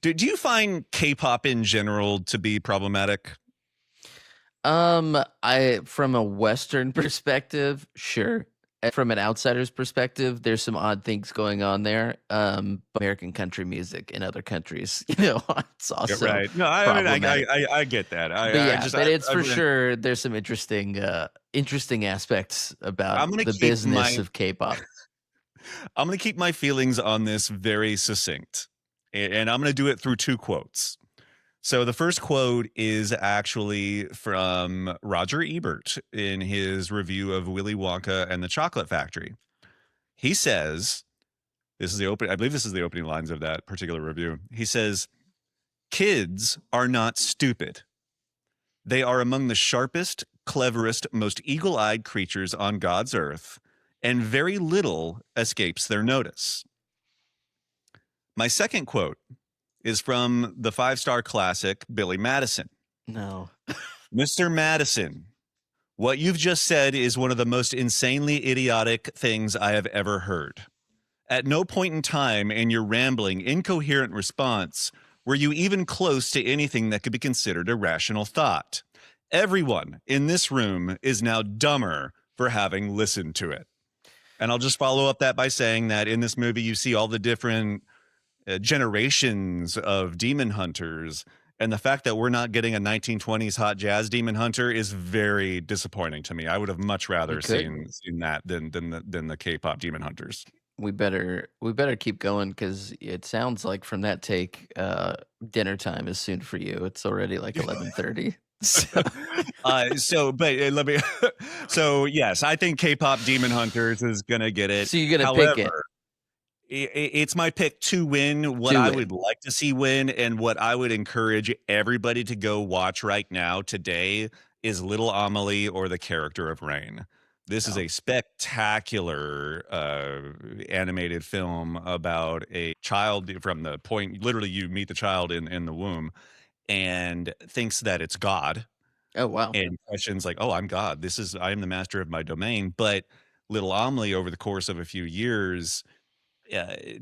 Do you find K-pop in general to be problematic? From a Western perspective, sure. From an outsider's perspective, there's some odd things going on there. American country music in other countries, it's also right. No, I get that. But it's for sure. There's some interesting aspects about the business of K-pop. I'm going to keep my feelings on this very succinct, and I'm going to do it through two quotes. So the first quote is actually from Roger Ebert in his review of Willy Wonka and the Chocolate Factory. He says, I believe this is the opening lines of that particular review. He says, "Kids are not stupid. They are among the sharpest, cleverest, most eagle-eyed creatures on God's earth, and very little escapes their notice." My second quote is from the 5-star classic Billy Madison. No. Mr. Madison What you've just said is one of the most insanely idiotic things I have ever heard. At no point in time in your rambling, incoherent response were you even close to anything that could be considered a rational thought. Everyone in this room is now dumber for having listened to it. And I'll just follow up that by saying that in this movie, you see all the different generations of demon hunters. And the fact that we're not getting a 1920s hot jazz demon hunter is very disappointing to me. I would have much rather seen that than the K-pop demon hunters. We better keep going because it sounds like from that take, dinner time is soon for you. It's already like 11:30. Let me. So yes, I think K-pop demon hunters is gonna get it. So you're gonna pick it. It's my pick to win. What I would like to see win, and what I would encourage everybody to go watch right now today is Little Amelie or The Character of Rain. This is a spectacular animated film about a child from the point, literally you meet the child in the womb and thinks that it's God. Oh, wow. And questions like, oh, I'm God. I am the master of my domain. But Little Amelie, over the course of a few years,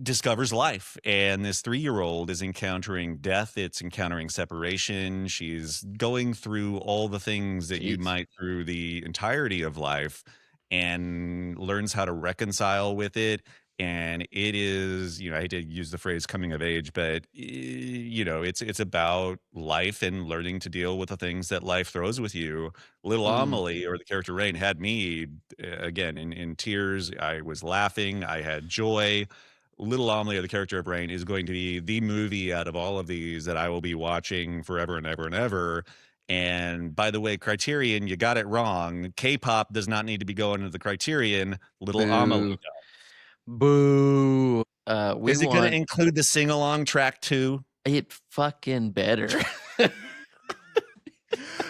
discovers life, and this 3-year-old is encountering death. It's encountering separation. She's going through all the things that you might through the entirety of life, and learns how to reconcile with it. And it is, I hate to use the phrase coming of age, but it's about life and learning to deal with the things that life throws with you. Little Amelie or The Character Rain had me again in tears. I was laughing. I had joy. Little Amelie or The Character of Rain is going to be the movie out of all of these that I will be watching forever and ever and ever. And by the way, Criterion, you got it wrong. K-pop does not need to be going into the Criterion. Little Amelie does. Boo. Is it going to include the sing-along track too? It fucking better.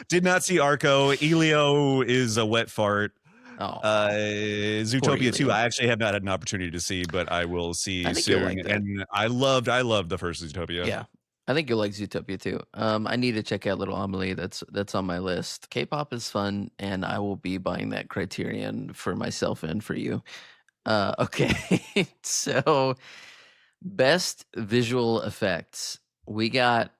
Did not see Arco. Elio is a wet fart. Oh, Zootopia 2, I actually have not had an opportunity to see, but I will see soon. Like and I loved the first Zootopia. Yeah. I think you'll like Zootopia too. I need to check out Little Amelie. That's on my list. K-pop is fun, and I will be buying that Criterion for myself and for you. Okay. So best visual effects. We got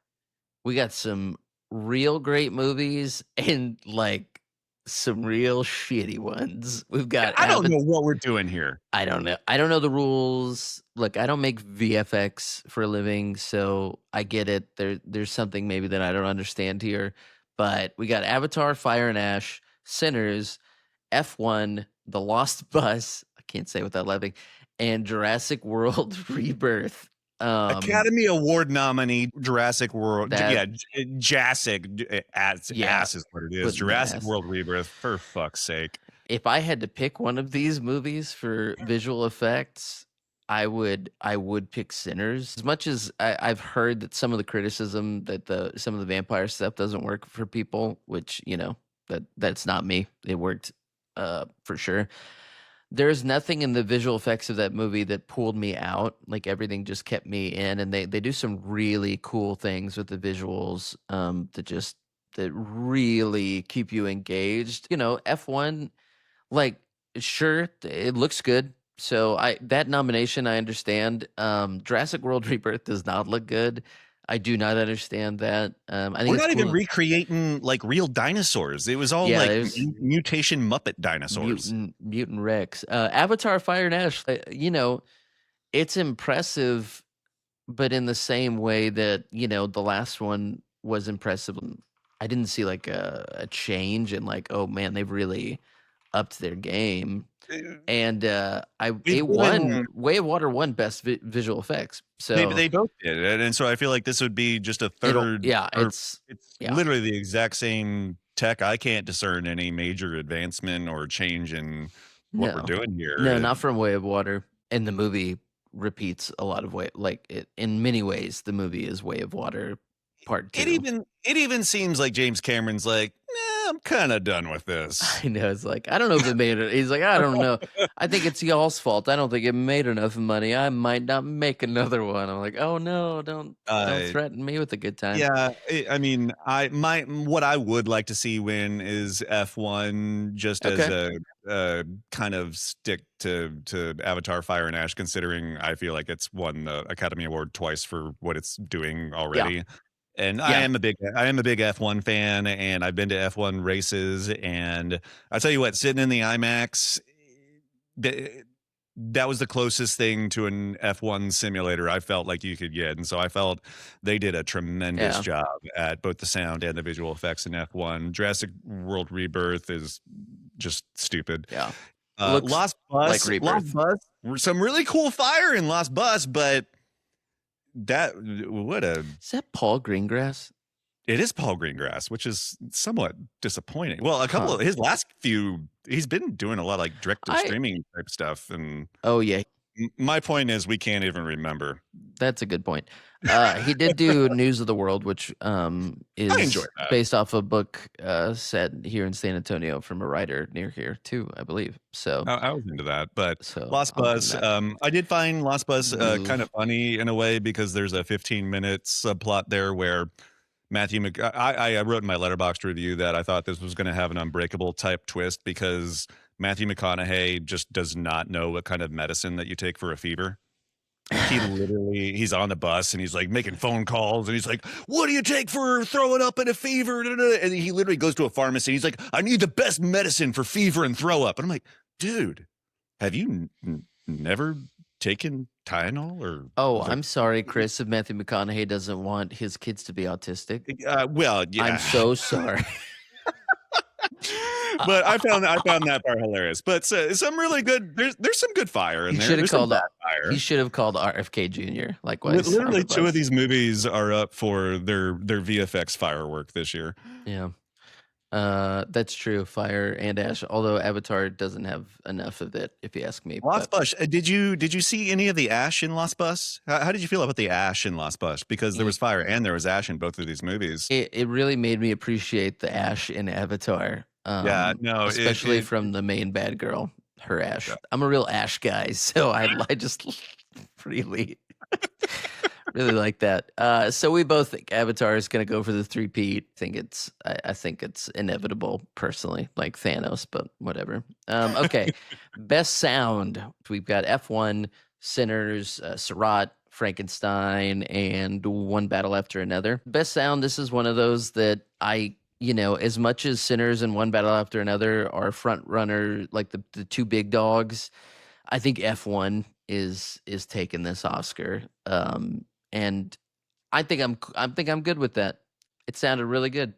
some real great movies and like some real shitty ones. We've got I don't know what we're doing here. I don't know the rules. Look, I don't make VFX for a living, so I get it. There's something maybe that I don't understand here. But we got Avatar, Fire and Ash, Sinners, F1, The Lost Bus, I can't say without laughing, and Jurassic World Rebirth. Academy Award nominee Jurassic World. Jurassic ass is what it is. Jurassic World Rebirth, for fuck's sake. If I had to pick one of these movies for visual effects, I would pick Sinners. As much as I've heard that some of the criticism that some of the vampire stuff doesn't work for people, which that's not me. It worked for sure. There's nothing in the visual effects of that movie that pulled me out. Like everything just kept me in, and they do some really cool things with the visuals that really keep you engaged. F1, like sure it looks good. So that nomination I understand. Jurassic World Rebirth does not look good. I do not understand that. I think we're not even recreating like real dinosaurs. It was all mutation Muppet dinosaurs. Mutant Rex. Avatar Fire and Ash, it's impressive, but in the same way that, the last one was impressive. I didn't see like a change in like, oh man, they've really upped their game. And Way of Water won best visual effects. So they both did, and so I feel like this would be just a third. It's literally the exact same tech. I can't discern any major advancement or change in what we're doing here. No, not from Way of Water. And the movie repeats a lot of in many ways, the movie is Way of Water Part 2. It even seems like James Cameron's like, nah, I'm kind of done with this. I know. It's like, I don't know if it made it. He's like, I don't know. I think it's y'all's fault. I don't think it made enough money. I might not make another one. I'm like, oh no, don't Uh, threaten me with a good time. Yeah, I mean, what I would like to see win is F1 just as Okay. a kind of stick to Avatar: Fire and Ash, considering I feel like it's won the Academy Award twice for what it's doing Yeah. already. And Yeah. I am a big F1 fan, and I've been to F1 races, and I tell you what, sitting in the IMAX, th- that was the closest thing to an F1 simulator I felt like you could get. And so I felt they did a tremendous Yeah. job at both the sound and the visual effects in F1. Jurassic World Rebirth is just stupid. Yeah. Looks like Lost Rebirth. Bus, some really cool fire in Lost Bus, but that what a Is that Paul Greengrass? it is Paul Greengrass, which is somewhat disappointing. Well, a couple Huh. of his last few, he's been doing a lot of like direct to I streaming type stuff, and Oh yeah, my point is we can't even remember. that's a good point. He did do News of the World, which I enjoy is that. based off a book set here in San Antonio from a writer near here too, I believe. So I was into that, but so Lost I'll give Bus, him that. I did find Lost Bus kind Oof. of funny in a way because there's a 15-minute subplot there where I wrote in my Letterboxd review that I thought this was going to have an Unbreakable type twist because Matthew McConaughey just does not know what kind of medicine that you take for a fever. He's on the bus and he's like making phone calls and he's like, what do you take for throwing up in a fever? And he literally goes to a pharmacy. He's like, I need the best medicine for fever and throw up. And I'm like, dude, have you never taken Tylenol or Oh, like, I'm sorry, Chris, if Matthew McConaughey doesn't want his kids to be autistic. well, yeah. I'm so sorry. But I found that part hilarious. But some really good. There's some good fire in He there. should have There's some called bad fire. he should have called RFK Jr. Likewise on Literally, the two of bus. these movies are up for their VFX firework this year. Yeah. That's true. Fire and Ash, although Avatar doesn't have enough of it, if you ask me. Lost But Bus. Did you see any of the ash in Lost Bus? How did you feel about the ash in Lost Bus? Because there was fire and there was ash in both of these movies. it really made me appreciate the Ash in Avatar. Yeah, no, Especially from the main bad girl, her Ash. Yeah. I'm a real Ash guy, so I just really really like that. So we both think Avatar is going to go for the three-peat. I think it's inevitable, personally, like Thanos, but whatever. Okay, best sound. We've got F1, Sinners, Surratt, Frankenstein, and One Battle After Another. Best sound. This is one of those that as much as Sinners and One Battle After Another are front runner, like the two big dogs, I think F1 is taking this Oscar. And I think I'm good with that. It sounded really good.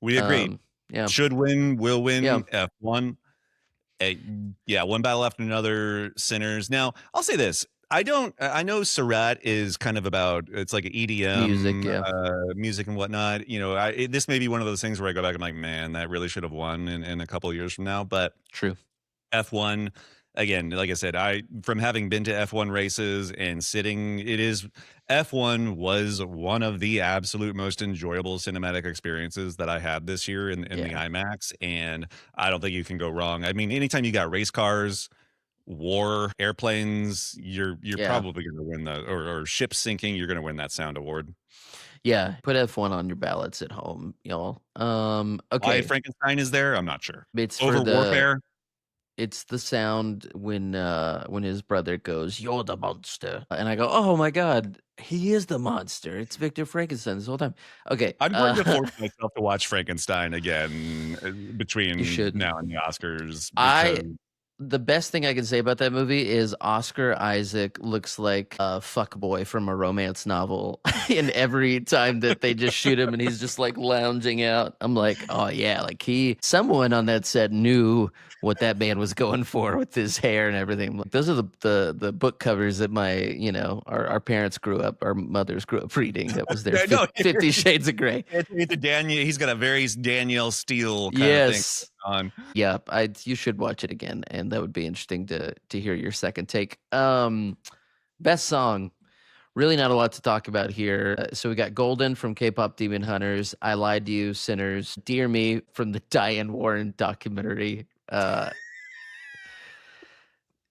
We agree. Yeah. Should win, will win. Yeah. F1. Yeah, One Battle After Another, Sinners. Now, I'll say this. I know Surratt is kind of about, it's like EDM Music, yeah. music and whatnot. This may be one of those things where I go back and I'm like, man, that really should have won in a couple of years from now. But True. F1, again, like I said, from having been to F1 races and F1 was one of the absolute most enjoyable cinematic experiences that I had this year in the IMAX. And I don't think you can go wrong. I mean, anytime you got race cars, war, airplanes, you're probably going to win or ships sinking, you're going to win that sound award. Yeah, put F1 on your ballots at home, y'all. Okay. Why Frankenstein is there, I'm not sure. It's Over for warfare. It's the sound when his brother goes, "You're the monster," and I go, "Oh my god, he is the monster! It's Victor Frankenstein this whole time." Okay, I'm going to force myself to watch Frankenstein again between now and the Oscars. The best thing I can say about that movie is Oscar Isaac looks like a fuckboy from a romance novel. And every time that they just shoot him and he's just like lounging out, I'm like, oh yeah, like someone on that set knew what that man was going for with his hair and everything. Like, those are the book covers that our parents our mothers grew up reading. That was their 50 Shades of Grey. It's a Daniel. He's got a very Daniel Steele kind of thing on. Yeah, you should watch it again, and that would be interesting to hear your second take. Best song. really not a lot to talk about here. So we got Golden from K-pop Demon Hunters, I Lied to You, Sinners, Dear Me from the Diane Warren documentary.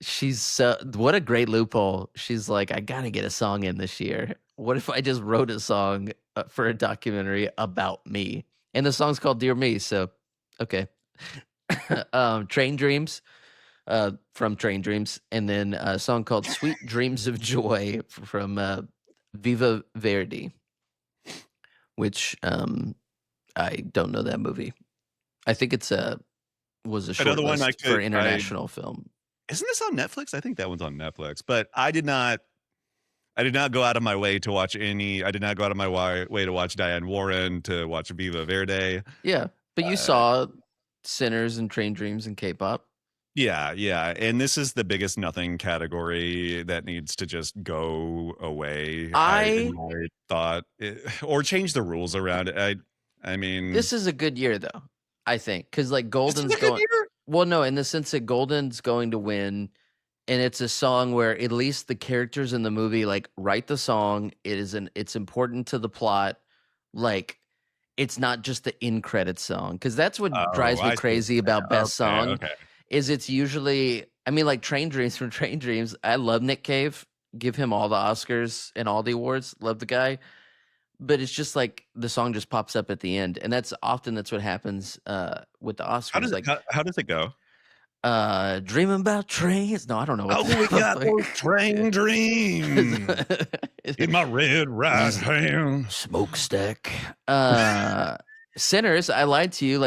She's what a great loophole. She's like, I gotta get a song in this year. What if I just wrote a song for a documentary about me? And the song's called Dear Me. So, okay. Train Dreams from Train Dreams. And then a song called Sweet Dreams of Joy from Viva Verdi, which I don't know that movie. I think it's was a short Another one list for international film. Isn't this on Netflix? I think that one's on Netflix. But I did not go out of my way to watch any. I did not go out of my way to watch Diane Warren, to watch Viva Verde. Yeah, but you saw Sinners and Train Dreams and K-pop. Yeah, yeah. And this is the biggest nothing category that needs to just go away. I thought, or change the rules around it. I mean, this is a good year though, I think, because like Golden's going. Well, no, in the sense that Golden's going to win, and it's a song where at least the characters in the movie like write the song. It's important to the plot. Like, it's not just the in credits song, because that's what drives me crazy about best song. Okay. Is it's usually, I mean, like Train Dreams from Train Dreams. I love Nick Cave. Give him all the Oscars and all the awards. Love the guy. But it's just like the song just pops up at the end. And that's what happens with the Oscars. How does it go? Dreaming about trains. No, I don't know. What we got those train dreams in my red right hand. Smokestack. Sinners, I Lied to You.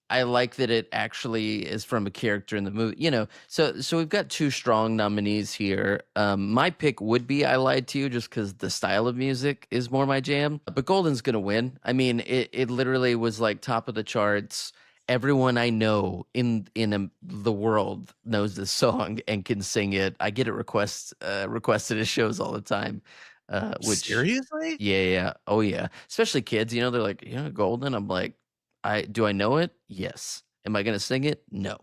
I like that it actually is from a character in the movie, you know. So we've got two strong nominees here. My pick would be I Lied to You, just because the style of music is more my jam. But Golden's gonna win. I mean, it literally was like top of the charts. Everyone I know in the world knows this song and can sing it. I get it requested at shows all the time. Seriously? Yeah. Oh yeah. Especially kids. You know, they're like, Golden. I'm like, do I know it? Yes. Am I gonna sing it? No.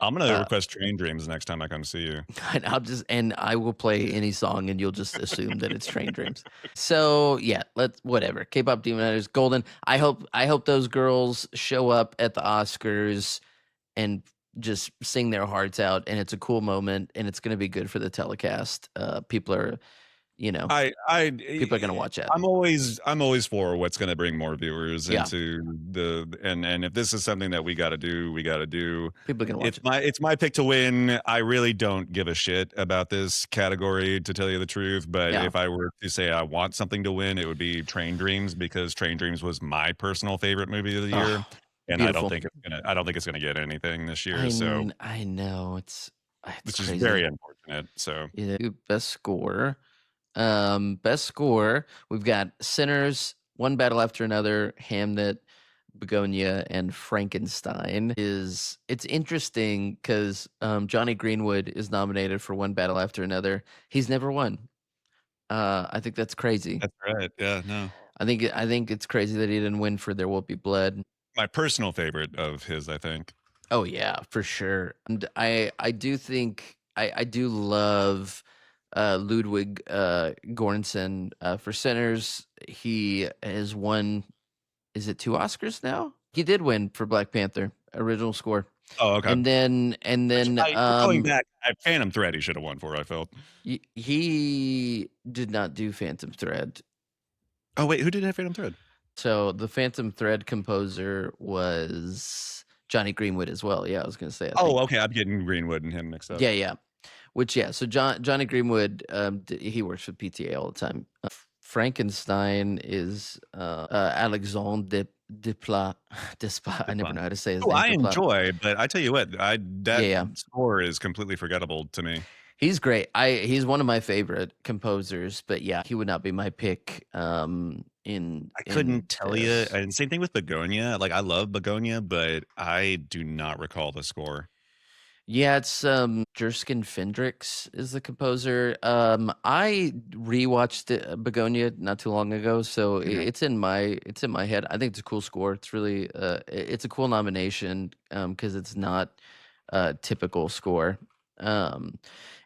I'm gonna request Train Dreams next time I come see you. And I will play any song, and you'll just assume that it's Train Dreams. So yeah, whatever. K-pop Demon Hunters, Golden. I hope those girls show up at the Oscars and just sing their hearts out, and it's a cool moment, and it's gonna be good for the telecast. People are. People are gonna watch it. I'm always for what's gonna bring more viewers into and if this is something that we got to do. People are gonna watch it. It's my pick to win. I really don't give a shit about this category, to tell you the truth. But if I were to say I want something to win, it would be Train Dreams, because Train Dreams was my personal favorite movie of the year, and beautiful. I don't think it's gonna get anything this year. I know it's which crazy. Is very unfortunate. So best score. We've got Sinners, One Battle After Another, Hamnet, Begonia, and Frankenstein. It's interesting because Johnny Greenwood is nominated for One Battle After Another. He's never won. I think that's crazy. That's right. Yeah, no. I think it's crazy that he didn't win for There Will Be Blood. My personal favorite of his, I think. Oh yeah, for sure. And I do think I do love Ludwig Göransson for Sinners. He has won, is it 2 Oscars now? He did win for Black Panther original score. Oh, okay. And then going back, Phantom Thread he should have won for, I felt. He did not do Phantom Thread. Oh wait, who did have Phantom Thread? So the Phantom Thread composer was Johnny Greenwood as well. Yeah, I was gonna say. Okay, I'm getting Greenwood and him mixed up. Yeah. So Johnny Greenwood, he works with PTA all the time. Frankenstein is Alexandre Desplat. I never know how to say his name. I enjoy, but I tell you what, that score is completely forgettable to me. He's great. He's one of my favorite composers, but yeah, he would not be my pick. I couldn't tell you. And same thing with Begonia. Like, I love Begonia, but I do not recall the score. Yeah, it's Jerskin Fendrix is the composer. I rewatched Begonia not too long ago, so it's in my head. I think it's a cool score. It's really it's a cool nomination because it's not a typical score. And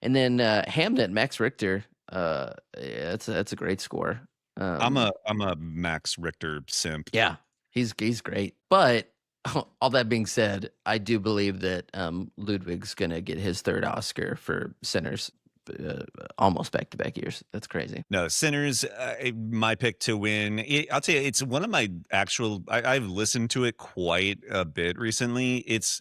then Hamnet, Max Richter. It's a great score. I'm a Max Richter simp. Yeah, he's great. But all that being said, I do believe that Ludwig's gonna get his third Oscar for Sinners, almost back to back years. That's crazy. No, Sinners, my pick to win. I'll tell you, it's one of my actual. I've listened to it quite a bit recently. It's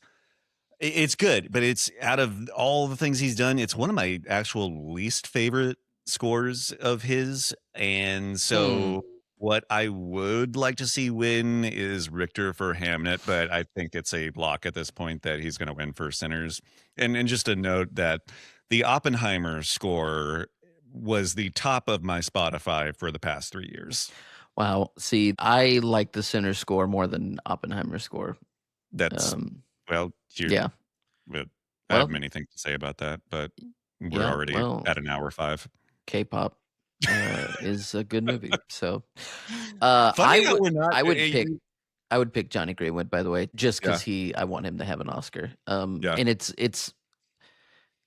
good, but it's out of all the things he's done, it's one of my actual least favorite scores of his. And so what I would like to see win is Richter for Hamnet, but I think it's a lock at this point that he's going to win for Sinners. And just a note that the Oppenheimer score was the top of my Spotify for the past 3 years. Wow. See, I like the Sinner score more than Oppenheimer score. That's well, yeah. I have many things to say about that, but we're already at an hour 5. K-pop is a good movie. So I would pick Johnny Greenwood, by the way, just because I want him to have an Oscar. And it's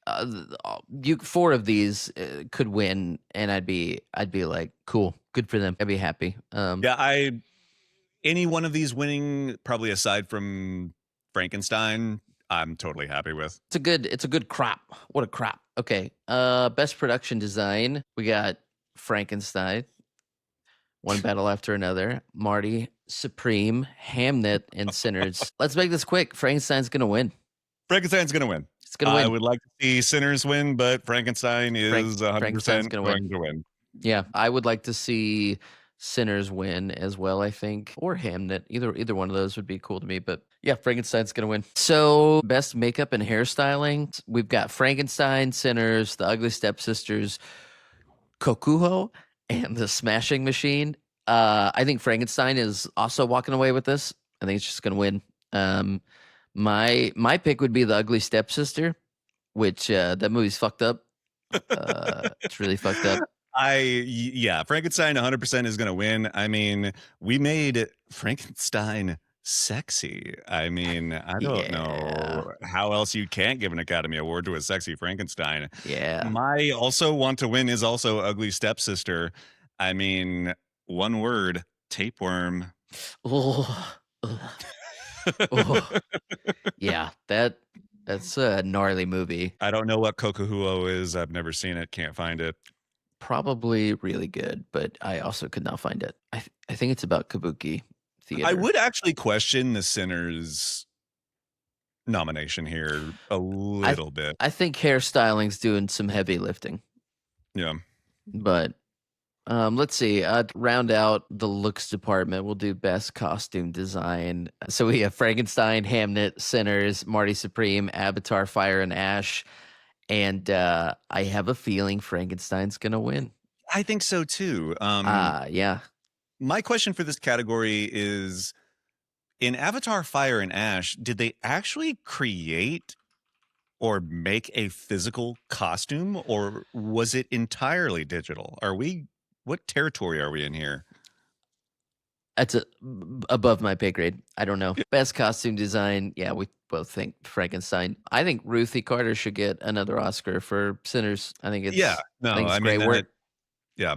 4 of these could win, and I'd be like, cool, good for them. I'd be happy. Any one of these winning, probably aside from Frankenstein, I'm totally happy with. It's a good crop. What a crop. Okay. Best production design. We got Frankenstein, One Battle After Another, Marty Supreme, Hamnet, and Sinners. Let's make this quick. Frankenstein's gonna win. Frankenstein's gonna win. It's gonna win. I would like to see Sinners win, but Frankenstein is 100% going to win. Yeah, I would like to see Sinners win as well, I think, or Hamnet. Either one of those would be cool to me, but yeah, Frankenstein's gonna win. So best makeup and hairstyling, we've got Frankenstein, Sinners, The Ugly Stepsisters, Kokuho, and The Smashing Machine. I think Frankenstein is also walking away with this. I think it's just gonna win. My pick would be The Ugly Stepsister, which that movie's fucked up. It's really fucked up. Frankenstein 100% is going to win. I mean, we made Frankenstein sexy. I mean, I don't know how else you can't give an Academy Award to a sexy Frankenstein. Yeah. My also want to win is also Ugly Stepsister. I mean, one word, tapeworm. Oh. Yeah, that's a gnarly movie. I don't know what Kokuhuo is. I've never seen it. Can't find it. Probably really good, but I also could not find it. I think it's about kabuki theater. I would actually question the Sinners nomination here a little bit. I think hairstyling's doing some heavy lifting. Yeah. But let's see. Round out the looks department. We'll do best costume design. So we have Frankenstein, Hamnet, Sinners, Marty Supreme, Avatar, Fire and Ash. And I have a feeling Frankenstein's gonna win. I think so too. Yeah. My question for this category is: in Avatar, Fire and Ash, did they actually create or make a physical costume, or was it entirely digital? What territory are we in here? That's above my pay grade. I don't know. Best costume design. Yeah, we both think Frankenstein. I think Ruthie Carter should get another Oscar for Sinners. I think it's great work. Yeah.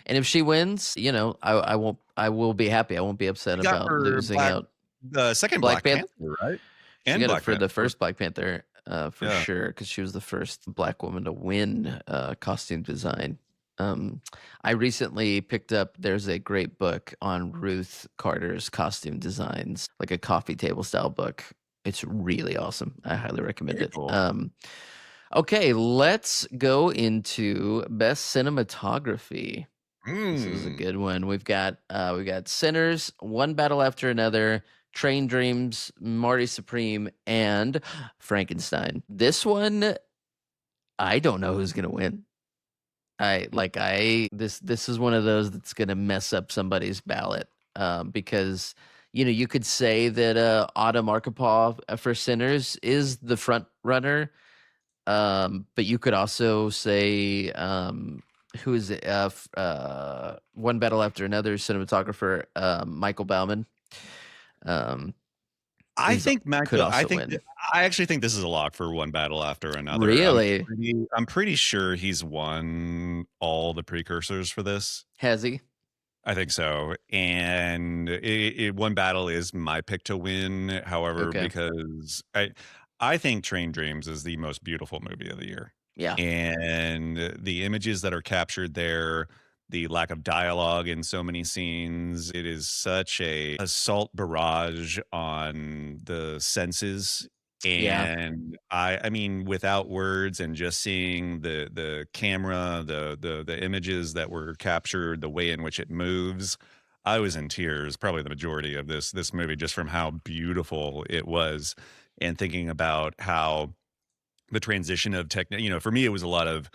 And if she wins, I will be happy. I won't be upset about losing out. The second Black Panther, right? And she got it for the first Black Panther, for sure, because she was the first Black woman to win costume design. I recently picked up, there's a great book on Ruth Carter's costume designs, like a coffee table style book. It's really awesome. I highly recommend it. Cool. Okay, let's go into best cinematography. This is a good one. We've got Sinners, One Battle After Another, Train Dreams, Marty Supreme, and Frankenstein. This one, I don't know who's gonna win. This is one of those that's gonna mess up somebody's ballot, because you could say that Autumn Arkapaw for Sinners is the front runner, but you could also say who is it? One Battle After Another cinematographer, Michael Bauman. I think I actually think this is a lock for one battle after another. Really? I'm pretty sure he's won all the precursors for this. Has he? I think so. And one battle is my pick to win. However, Okay. because I think Train Dreams is the most beautiful movie of the year. Yeah. And the images that are captured there, the lack of dialogue in so many scenes, it is such a assault barrage on the senses. Yeah. And I mean, without words and just seeing the camera, the images that were captured, the way in which it moves, I was in tears. Probably the majority of this movie, just from how beautiful it was, and thinking about how the transition of tech. You know, for me, it was a lot of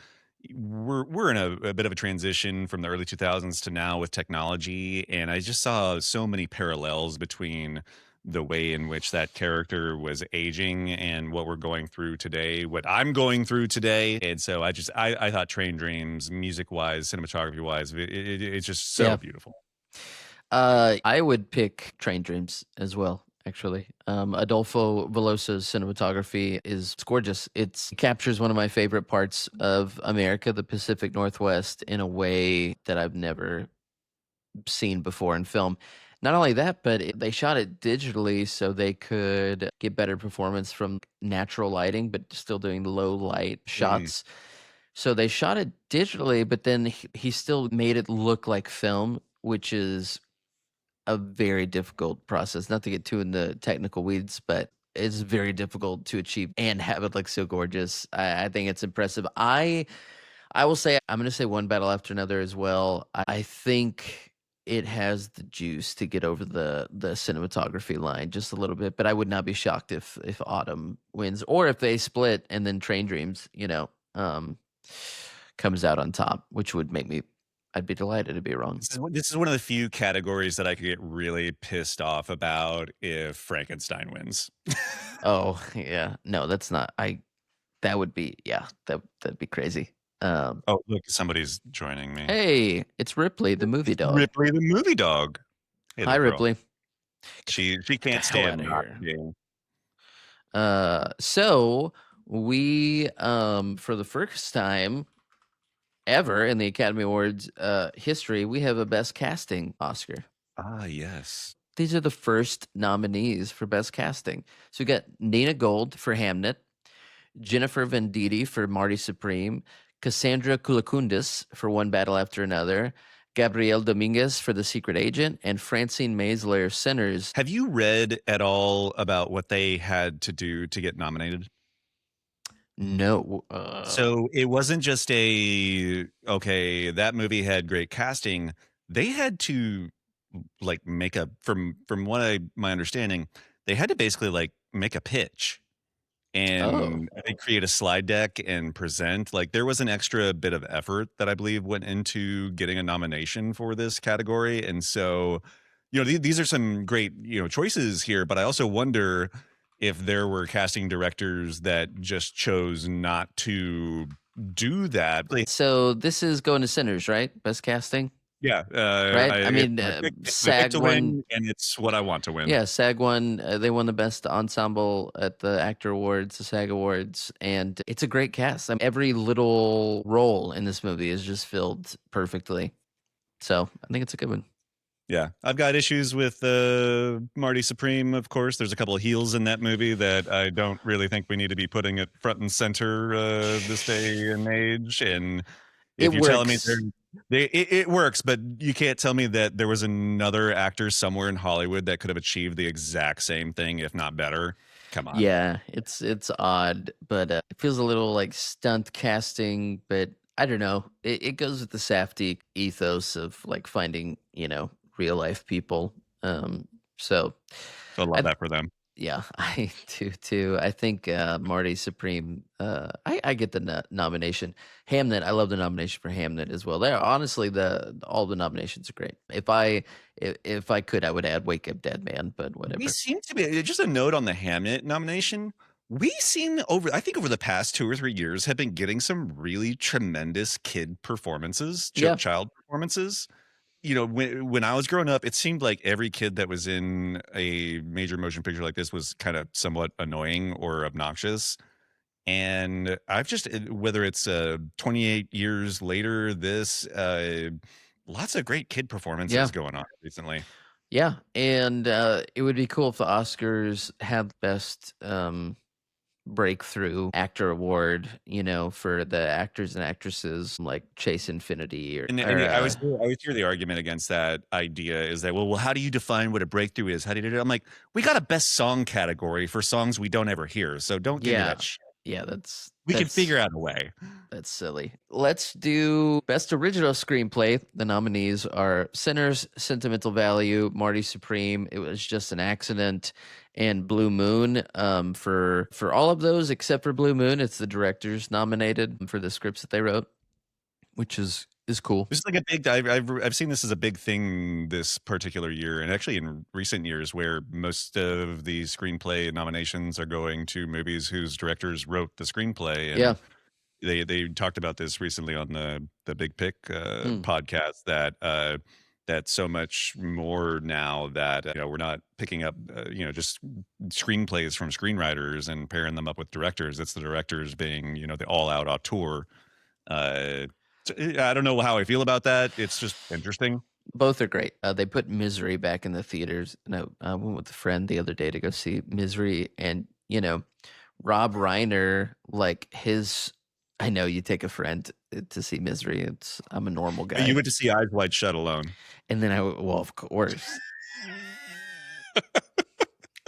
we're in a bit of a transition from the early 2000s to now with technology, and I just saw so many parallels between the way in which that character was aging and what we're going through today, what I'm going through today. And so I thought Train Dreams, music wise, cinematography wise, it's just so Yeah. beautiful. I would pick Train Dreams as well, actually. Adolfo Veloso's cinematography is gorgeous. It captures one of my favorite parts of America, the Pacific Northwest, in a way that I've never seen before in film. Not only that, but they shot it digitally so they could get better performance from natural lighting, but still doing low light shots. So they shot it digitally, but then he still made it look like film, which is a very difficult process. Not to get too in the technical weeds, but it's very difficult to achieve and have it look so gorgeous. I think it's impressive. I will say I'm going to say one battle after another as well. I think it has the juice to get over the cinematography line just a little bit, but I would not be shocked if Autumn wins or if they split and then Train Dreams, comes out on top, which would make me I'd be delighted to be wrong. This is one of the few categories that I could get really pissed off about if Frankenstein wins. Oh, yeah. No, that's not that would be that'd be crazy. Oh, look, somebody's joining me. Hey, it's Ripley, the movie dog. Ripley, the movie dog. Hey, hi, Ripley. She can't stand not being. So we for the first time ever in the Academy Awards history, we have a Best Casting Oscar. Ah, yes. These are the first nominees for Best Casting. So we got Nina Gold for Hamnet, Jennifer Venditti for Marty Supreme, Cassandra Koulakundis for One Battle After Another, Gabrielle Dominguez for The Secret Agent, and Francine Maisler Sinners. Have you read at all about what they had to do to get nominated? No. So it wasn't just okay, that movie had great casting. They had to make from my understanding, they had to basically make a pitch and I think create a slide deck and present. There was an extra bit of effort that I believe went into getting a nomination for this category. And so, these are some great, choices here, but I also wonder if there were casting directors that just chose not to do that. So this is going to Sinners, right? Best casting? Yeah. Right? I mean, SAG won. And it's what I want to win. Yeah, SAG won. They won the Best Ensemble at the Actor Awards, the SAG Awards, and it's a great cast. Every little role in this movie is just filled perfectly. So I think it's a good one. Yeah, I've got issues with Marty Supreme, of course. There's a couple of heels in that movie that I don't really think we need to be putting at front and center this day and age. And if you're telling me it works, but you can't tell me that there was another actor somewhere in Hollywood that could have achieved the exact same thing, if not better. Come on. Yeah, it's odd, but it feels a little like stunt casting, but I don't know. It goes with the Safdie ethos of finding, real life people. So I love that for them. Yeah, I do too. I think Marty Supreme. I get the nomination. Hamnet. I love the nomination for Hamnet as well. There, honestly, all the nominations are great. If I could, I would add Wake Up Dead Man, but whatever. We seem to be just a note on the Hamnet nomination. We seem over the past 2 or 3 years have been getting some really tremendous kid performances, child performances. when I was growing up, it seemed like every kid that was in a major motion picture like this was kind of somewhat annoying or obnoxious. And I've just, whether it's 28 years later, lots of great kid performances going on recently. Yeah, and it would be cool if the Oscars had best breakthrough actor award, for the actors and actresses like Chase Infinity And I always hear the argument against that idea is that, well, how do you define what a breakthrough is? How do you do it? I'm like, we got a best song category for songs we don't ever hear, so don't give me that shit. Yeah, We can figure out a way. That's silly. Let's do Best Original Screenplay. The nominees are Sinners, Sentimental Value, Marty Supreme, It Was Just an Accident, and Blue Moon. For all of those except for Blue Moon, it's the directors nominated for the scripts that they wrote, which is cool. This is like a big. I've seen this as a big thing this particular year, and actually in recent years, where most of the screenplay nominations are going to movies whose directors wrote the screenplay. And they talked about this recently on the Big Pic podcast that so much more now that we're not picking up just screenplays from screenwriters and pairing them up with directors. It's the directors being the all out auteur. I don't know how I feel about that. It's just interesting. Both are great. They put Misery back in the theaters. And I went with a friend the other day to go see Misery, and Rob Reiner, like I know you take a friend to see Misery. I'm a normal guy. You went to see Eyes Wide Shut alone. And then of course.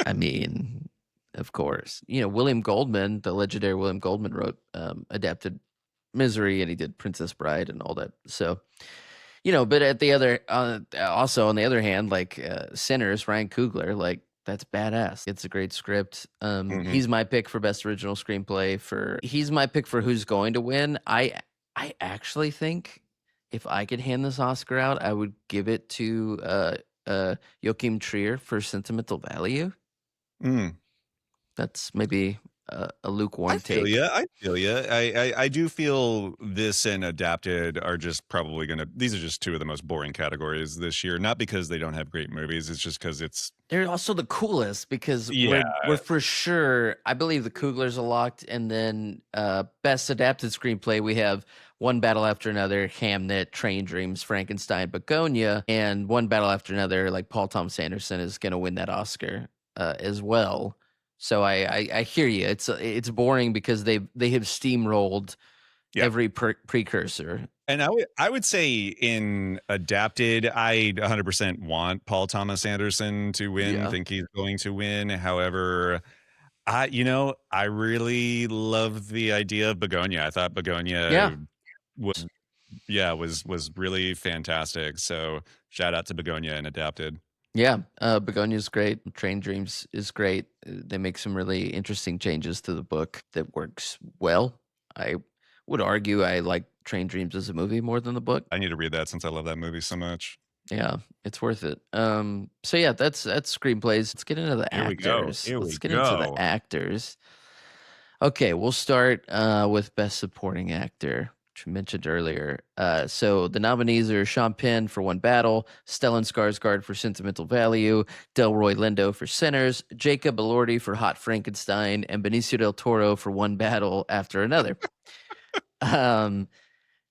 I mean, of course. William Goldman, the legendary William Goldman wrote, adapted Misery, and he did Princess Bride and all that. So, but at the other, also on the other hand, like Sinners, Ryan Coogler, like that's badass. It's a great script. He's my pick for Best Original Screenplay. He's my pick for who's going to win. I actually think if I could hand this Oscar out, I would give it to Joachim Trier for Sentimental Value. That's maybe a lukewarm take. I feel you. I do feel this and Adapted are just probably these are just two of the most boring categories this year. Not because they don't have great movies. It's just because they're also the coolest, because we're for sure. I believe the Coogler's are locked, and then Best Adapted Screenplay, we have One Battle After Another, Hamnet, Train Dreams, Frankenstein, Begonia, and One Battle After Another. Like Paul Thomas Anderson is going to win that Oscar as well. So I hear you. It's boring because they have steamrolled every precursor. And I would say in Adapted, I 100% want Paul Thomas Anderson to win. Think he's going to win. However, I really love the idea of Begonia. I thought Begonia was really fantastic. So shout out to Begonia and Adapted. Yeah, Begonia's great. Train Dreams is great. They make some really interesting changes to the book that works well. I would argue I like Train Dreams as a movie more than the book. I need to read that since I love that movie so much. Yeah, it's worth it. So yeah, that's screenplays. Let's get into the actors. Let's get into the actors. Okay, we'll start with Best Supporting Actor, which we mentioned earlier. So the nominees are Sean Penn for One Battle, Stellan Skarsgård for Sentimental Value, Delroy Lindo for Sinners, Jacob Elordi for Hot Frankenstein, and Benicio del Toro for One Battle After Another.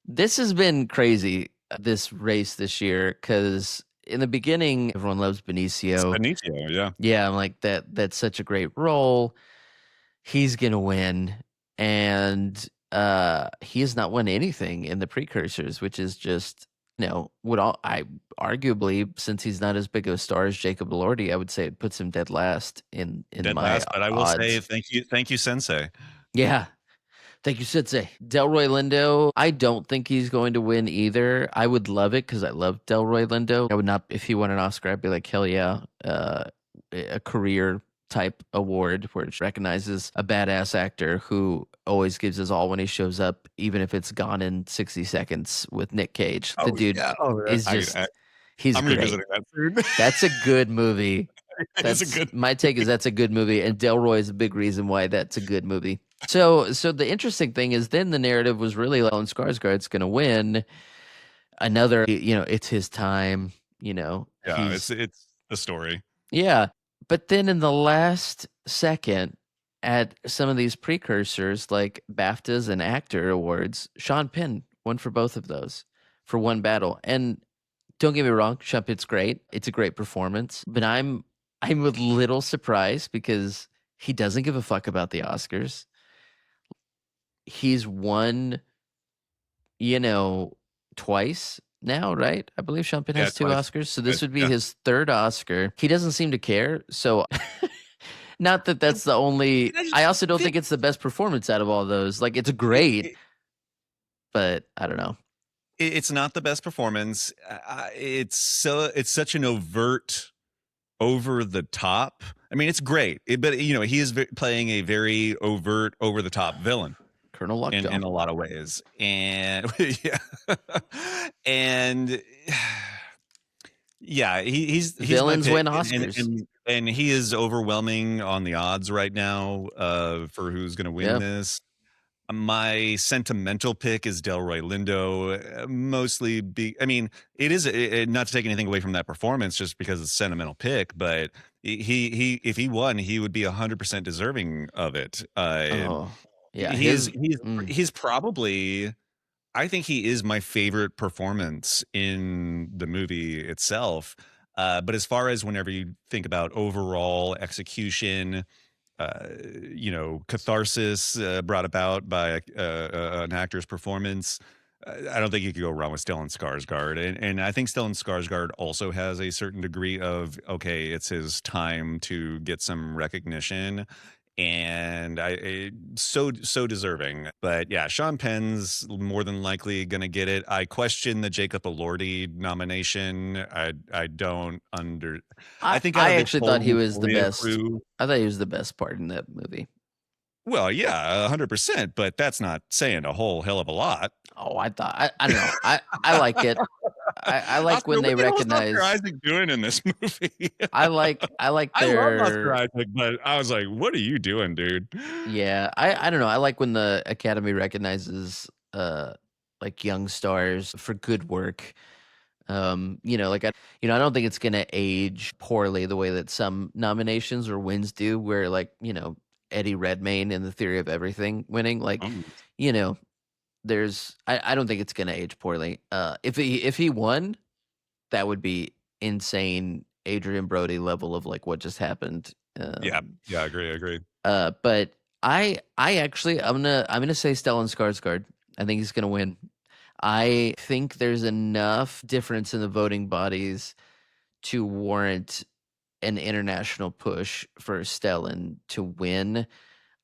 This has been crazy, this race this year, because in the beginning, everyone loves Benicio. It's Benicio, yeah. Yeah, I'm like, that's such a great role. He's going to win. And he has not won anything in the precursors, which is just, arguably, since he's not as big of a star as Jacob Elordi, I would say it puts him dead last in dead my last, but I will say thank you, Sensei. Yeah. Thank you, Sensei. Delroy Lindo, I don't think he's going to win either. I would love it because I love Delroy Lindo. I would not, if he won an Oscar, I'd be like, hell yeah, a career type award where it recognizes a badass actor who always gives his all when he shows up, even if it's Gone in 60 Seconds with Nick Cage. The dude is just, he's I'm great. Revisiting that soon. That's a good movie. That's my take is that's a good movie, and Delroy is a big reason why that's a good movie. So the interesting thing is then the narrative was really Stellan Skarsgård's going to win. another, it's his time, Yeah, he's it's a story. yeah. But then in the last second, at some of these precursors like BAFTAs and actor awards, Sean Penn won for both of those for one battle. And don't get me wrong, Sean Penn's great. It's a great performance, but I'm a little surprised because he doesn't give a fuck about the Oscars. He's won, twice now, right? I believe Sean Penn Yeah, has 2 twice. Oscars, so this would be Yeah. his 3rd Oscar. He doesn't seem to care, so not that that's the only. I also don't think it's the best performance out of all those. Like, it's great, but I don't know. It's not the best performance. It's such an overt, over the top. I mean, it's great, but he is playing a very overt, over the top villain. Colonel Lockjaw. In a lot of ways, and yeah, and yeah, he's Villains my pick, win Oscars. and he is overwhelming on the odds right now for who's going to win this. My sentimental pick is Delroy Lindo, mostly I mean, it is not to take anything away from that performance just because it's a sentimental pick, but he if he won, he would be 100% deserving of it. Yeah, he's probably, I think he is my favorite performance in the movie itself. But as far as whenever you think about overall execution, catharsis brought about by an actor's performance, I don't think you could go wrong with Stellan Skarsgård. And I think Stellan Skarsgård also has a certain degree of, okay, it's his time to get some recognition. And so deserving. But yeah, Sean Penn's more than likely going to get it. I question the Jacob Elordi nomination. I don't I think I actually thought he was the best. I thought he was the best part in that movie. Well, yeah, 100%, but that's not saying a whole hell of a lot. Oh, I thought I don't know. I like it. I like Oscar, when they what recognize Oscar Isaac doing in this movie. I like I love their Oscar Isaac, but I was like, what are you doing, dude? Yeah, I don't know. I like when the Academy recognizes like young stars for good work. Like I don't think it's gonna age poorly the way that some nominations or wins do, where like, Eddie Redmayne in The Theory of Everything winning. Like, there's I don't think it's gonna age poorly. If he won, that would be insane Adrian Brody level of like what just happened. Yeah, I agree. But I actually I'm gonna say Stellan Skarsgård. I think he's gonna win. I think there's enough difference in the voting bodies to warrant an international push for Stellan to win.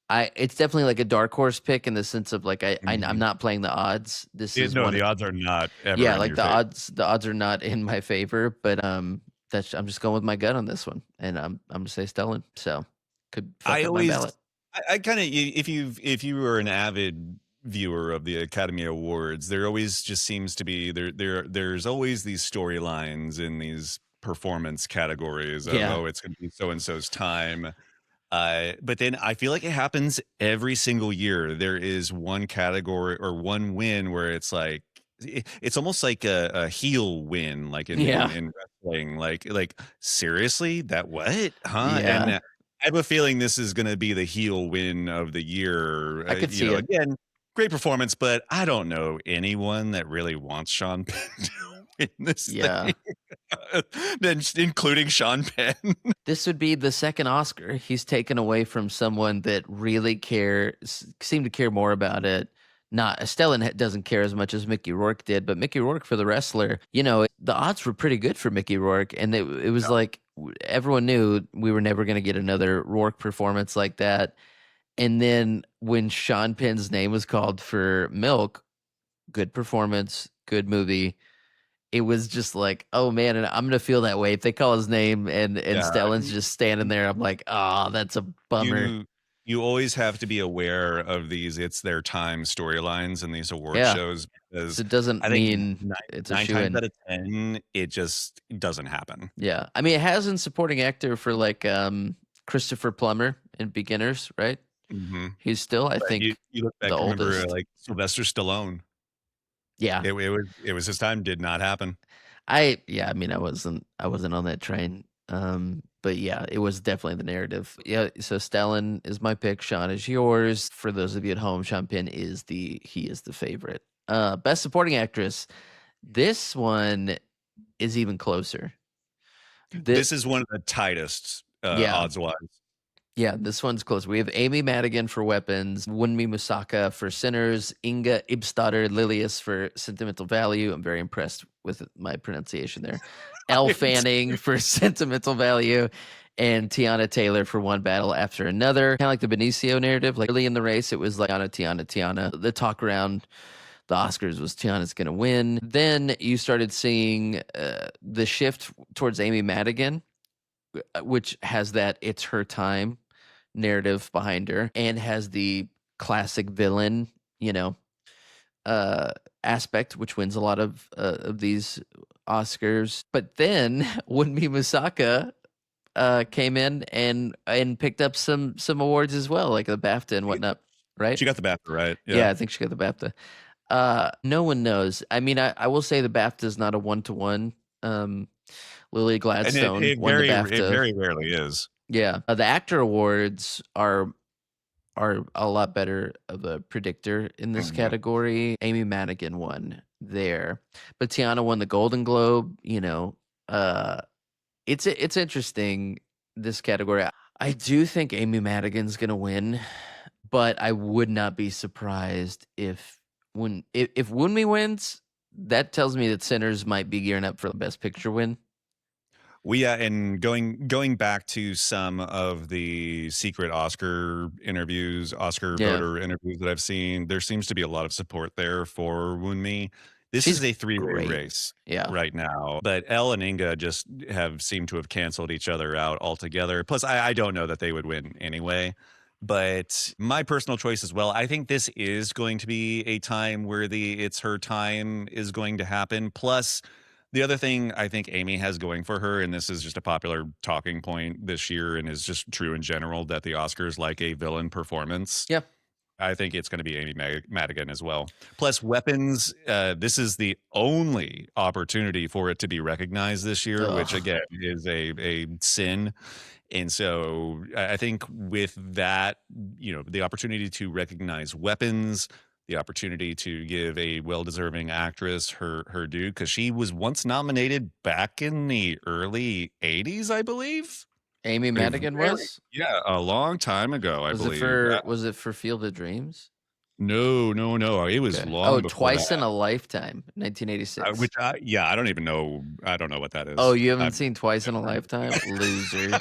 It's definitely like a dark horse pick in the sense of like I'm not playing the odds. This is the odds are not ever. Yeah, like the odds are not in my favor, but I'm just going with my gut on this one, and I'm gonna say Stellan. So could fuck up my ballot. I kind of, if you were an avid viewer of the Academy Awards, there always just seems to be there's always these storylines in these performance categories of, oh, it's going to be so and so's time. But then I feel like it happens every single year. There is one category or one win where it's like it's almost like a heel win, like in wrestling. Like seriously, that what? Huh? Yeah. And I have a feeling this is going to be the heel win of the year. I could see it. Again, great performance, but I don't know anyone that really wants Sean Penn to win this thing. Including Sean Penn. This would be the second Oscar he's taken away from someone that really seemed to care more about it. Not Stellan doesn't care as much as Mickey Rourke did, but Mickey Rourke for the wrestler, the odds were pretty good for Mickey Rourke, and it was like everyone knew we were never going to get another Rourke performance like that. And then when Sean Penn's name was called for Milk, good performance, good movie. It was just like, oh man, and I'm gonna feel that way if they call his name and Stellan's just standing there. I'm like, oh, that's a bummer. You always have to be aware of these "it's their time" storylines in these award shows, because it doesn't mean it's a 9 times out of 10 it just doesn't happen. Yeah, I mean, it has in supporting actor for like Christopher Plummer in Beginners, right? Mm-hmm. He's still, I think, you look back, the remember oldest. like Sylvester Stallone. Yeah. It was his time. Did not happen. I mean, I wasn't on that train. But yeah, it was definitely the narrative. Yeah, so Stellan is my pick. Sean is yours. For those of you at home, Sean Penn is the favorite. Best supporting actress. This one is even closer. This is one of the tightest Yeah. odds wise. Yeah, this one's close. We have Amy Madigan for Weapons, Wunmi Musaka for Sinners, Inga Ibstadter Lilius for Sentimental Value. I'm very impressed with my pronunciation there. Elle Fanning for Sentimental Value, and Tiana Taylor for One Battle After Another. Kind of like the Benicio narrative. Like early in the race, it was like Tiana. The talk around the Oscars was Tiana's going to win. Then you started seeing the shift towards Amy Madigan, which has that it's her time narrative behind her, and has the classic villain, aspect, which wins a lot of these Oscars. But then Wunmi Musaka came in and picked up some awards as well, like the BAFTA and whatnot, right? She got the BAFTA, right? Yeah, I think she got the BAFTA. No one knows. I mean, I will say the BAFTA is not a 1-to-1. Lily Gladstone and won the BAFTA. It very rarely is. Yeah, the actor awards are a lot better of a predictor in this category. Amy Madigan won there, but Tiana won the Golden Globe. It's interesting, this category. I do think Amy Madigan's gonna win, but I would not be surprised if Wunmi wins. That tells me that Sinners might be gearing up for the Best Picture win. And going back to some of the secret Oscar interviews, voter interviews that I've seen, there seems to be a lot of support there for Wunmi. This is a three-way race right now, but Elle and Inga just have seemed to have canceled each other out altogether. Plus, I don't know that they would win anyway. But my personal choice as well, I think this is going to be a time where it's her time is going to happen. Plus, the other thing I think Amy has going for her, and this is just a popular talking point this year and is just true in general, that the Oscars like a villain performance. Yeah. I think it's going to be Amy Madigan as well. Plus, Weapons, this is the only opportunity for it to be recognized this year, which again is a sin. And so I think with that, the opportunity to recognize Weapons, the opportunity to give a well-deserving actress her due, because she was once nominated back in the early 80s, I believe. Amy Madigan was? Yeah, a long time ago, I believe. Was it for Field of Dreams? No. It was long before Twice that. in a Lifetime, 1986. Which I don't even know. I don't know what that is. Oh, you haven't seen Twice in a Lifetime? Loser.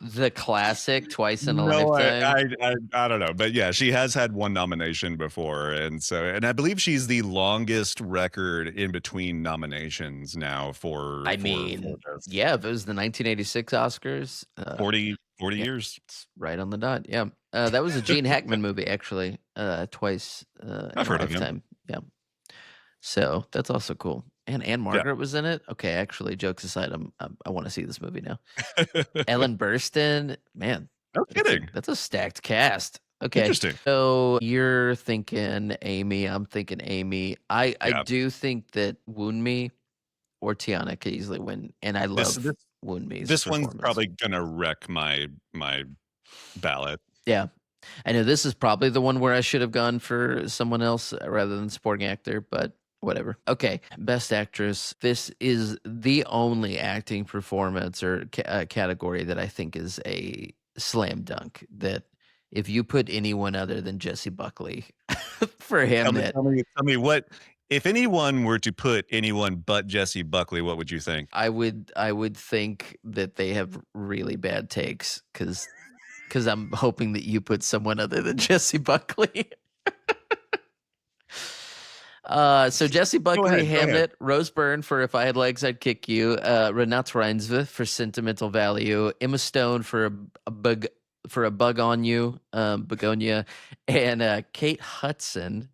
The classic Twice in a Lifetime. I don't know, but yeah, she has had one nomination before, and I believe she's the longest record in between nominations now for. If it was the 1986 Oscars, 40 years. It's right on the dot. Yeah, that was a Gene Hackman movie, actually. Twice in a Lifetime. Yeah, so that's also cool. And Anne Margaret was in it. Okay, actually, jokes aside, I want to see this movie now. Ellen Burstyn, man, no kidding. That's a stacked cast. Okay, interesting. So you're thinking Amy. I'm thinking Amy. I do think that Wunmi or Tiana could easily win, and I love Wunmi's. This one's probably gonna wreck my ballot. Yeah. I know this is probably the one where I should have gone for someone else rather than supporting actor, but whatever. Okay, Best Actress. This is the only acting performance or category that I think is a slam dunk. That if you put anyone other than Jesse Buckley for him, tell me what. If anyone were to put anyone but Jesse Buckley, what would you think? I would think that they have really bad takes because I'm hoping that you put someone other than Jesse Buckley. So Jesse Buckley, Hamlet, Rose Byrne for If I Had Legs, I'd Kick You, Renate Reinsve for Sentimental Value, Emma Stone for a Bug on You, Begonia, and Kate Hudson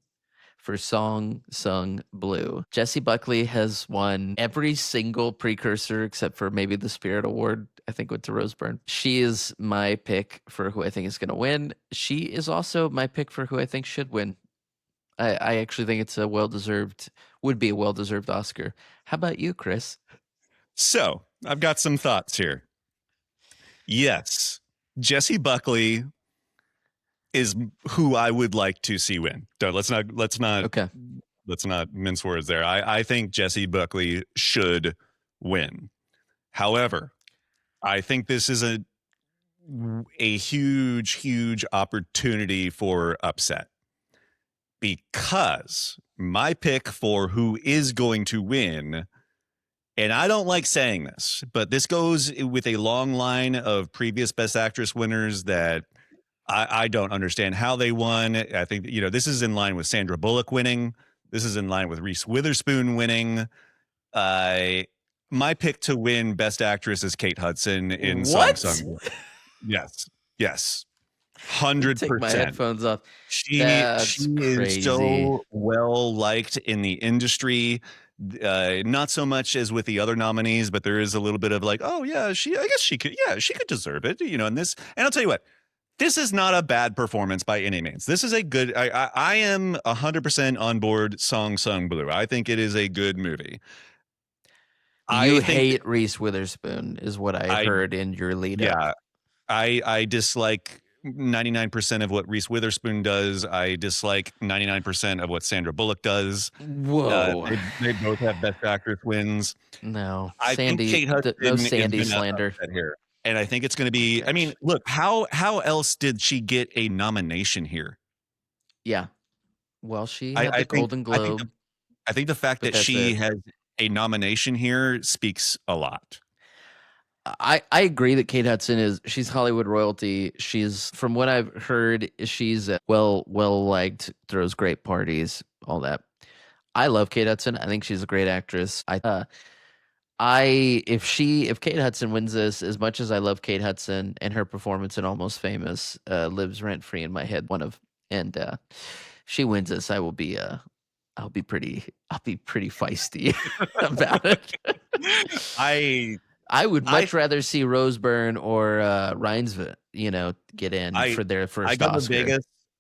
for Song Sung Blue. Jessie Buckley has won every single precursor except for maybe the Spirit Award, I think went to Rose Byrne. She is my pick for who I think is going to win. She is also my pick for who I think should win. I actually think it's would be a well-deserved Oscar. How about you, Chris? So I've got some thoughts here. Yes, Jessie Buckley is who I would like to see win. Let's not mince words there. I think Jessie Buckley should win. However, I think this is a huge opportunity for upset, because my pick for who is going to win, and I don't like saying this, but this goes with a long line of previous Best Actress winners that I don't understand how they won. I think, this is in line with Sandra Bullock winning. This is in line with Reese Witherspoon winning. My pick to win Best Actress is Kate Hudson in Song Sung. Yes. 100%. Take my headphones off. She is so well liked in the industry. Not so much as with the other nominees, but there is a little bit of like, oh yeah, she could deserve it, and this. And I'll tell you what, this is not a bad performance by any means. This is a good. I am 100% on board Song Sung Blue. I think it is a good movie. You hate Reese Witherspoon, is what I heard in your lead up. Yeah, I dislike 99% of what Reese Witherspoon does. I dislike 99% of what Sandra Bullock does. Whoa. They both have Best Actress wins. No, I think Kate Hudson no Sandy slander here. And I think it's going to be, I mean, look, how else did she get a nomination here? Yeah. Well, she had the Golden Globe. I think the fact that she has a nomination here speaks a lot. I agree that Kate Hudson she's Hollywood royalty. She's, from what I've heard, she's well liked, throws great parties, all that. I love Kate Hudson. I think she's a great actress. If Kate Hudson wins this, as much as I love Kate Hudson and her performance in Almost Famous, lives rent free in my head. She wins this, I'll be pretty feisty about it. I would much rather see Rose Byrne or Reinsve, get in for their first Oscar.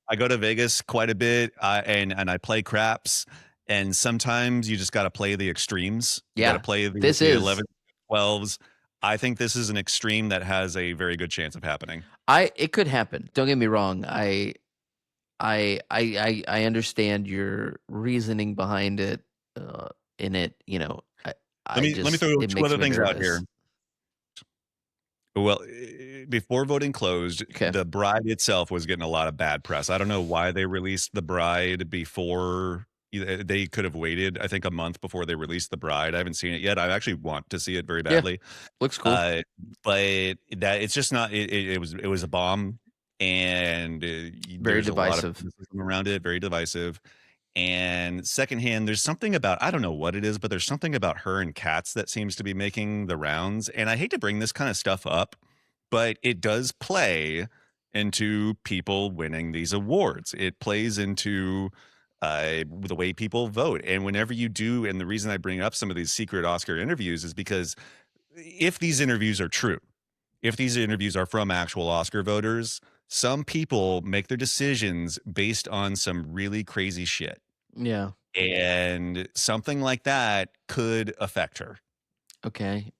I go to Vegas quite a bit, and I play craps. And sometimes you just got to play the extremes. You got to play the 11s, 12s. I think this is an extreme that has a very good chance of happening. It could happen. Don't get me wrong. I understand your reasoning behind it. In it, let me throw two other things out here. Well, before voting closed, The Bride itself was getting a lot of bad press. I don't know why they released The Bride before. They could have waited, I think, a month before they released The Bride. I haven't seen it yet. I actually want to see it very badly. Yeah, looks cool. But that it's just not. It was a bomb, and very divisive around it. Very divisive. And secondhand, there's something about, I don't know what it is, but there's something about her and Cats that seems to be making the rounds. And I hate to bring this kind of stuff up, but it does play into people winning these awards. It plays into the way people vote. And whenever you do, and the reason I bring up some of these secret Oscar interviews is because if these interviews are true, if these interviews are from actual Oscar voters, some people make their decisions based on some really crazy shit. Yeah. And something like that could affect her. Okay.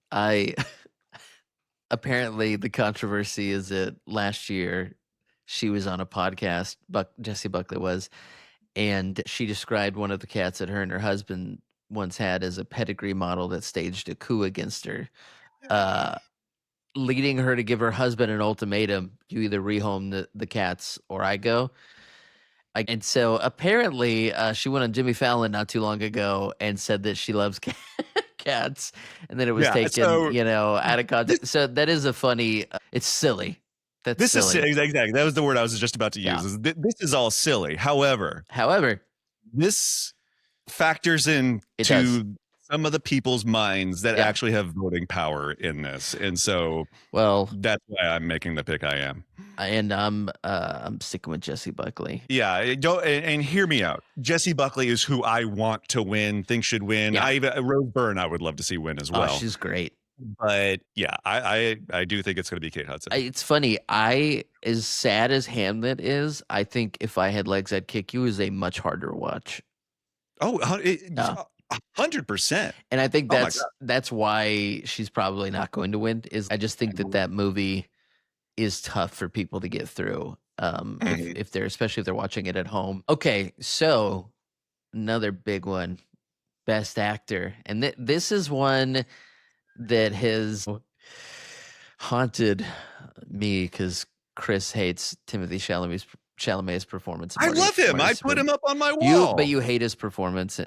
Apparently the controversy is that last year she was on a podcast, Jessie Buckley was, and she described one of the cats that her and her husband once had as a pedigree model that staged a coup against her, leading her to give her husband an ultimatum: you either rehome the cats or I go. And so apparently she went on Jimmy Fallon not too long ago and said that she loves cats, and then it was taken, out of context. So that is a funny. It's silly. That's silly. Exactly. That was the word I was just about to use. Yeah. This is all silly. However, However, this factors in to some of the people's minds that Yeah. actually have voting power in this. And so Well, that's why I'm making the pick I am. and I'm sticking with Jessie Buckley. Yeah, don't and hear me out. Jessie Buckley is who I want to win, think should win. Yeah. Rose Byrne I would love to see win as Oh, well. she's great. But yeah, I do think it's going to be Kate Hudson. It's funny. As sad as Hamlet is, I think If I Had Legs, I'd Kick You is a much harder watch. Oh, 100%. And I think that's why she's probably not going to win. Is I just think that movie is tough for people to get through. If they're, especially if they're watching it at home. Okay, so another big one, Best Actor, and this is one that has haunted me because Chris hates Timothy Chalamet's performance. I love him. I put him up on my wall. But you hate his performance.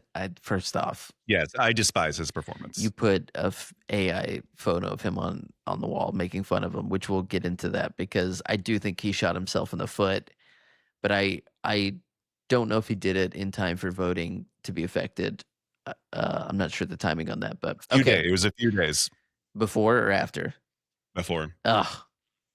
First off, yes, I despise his performance. You put a AI photo of him on the wall making fun of him, which we'll get into that because I do think he shot himself in the foot. But I don't know if he did it in time for voting to be affected. I'm not sure the timing on that, but okay, it was a few days before or after. Before. Ugh,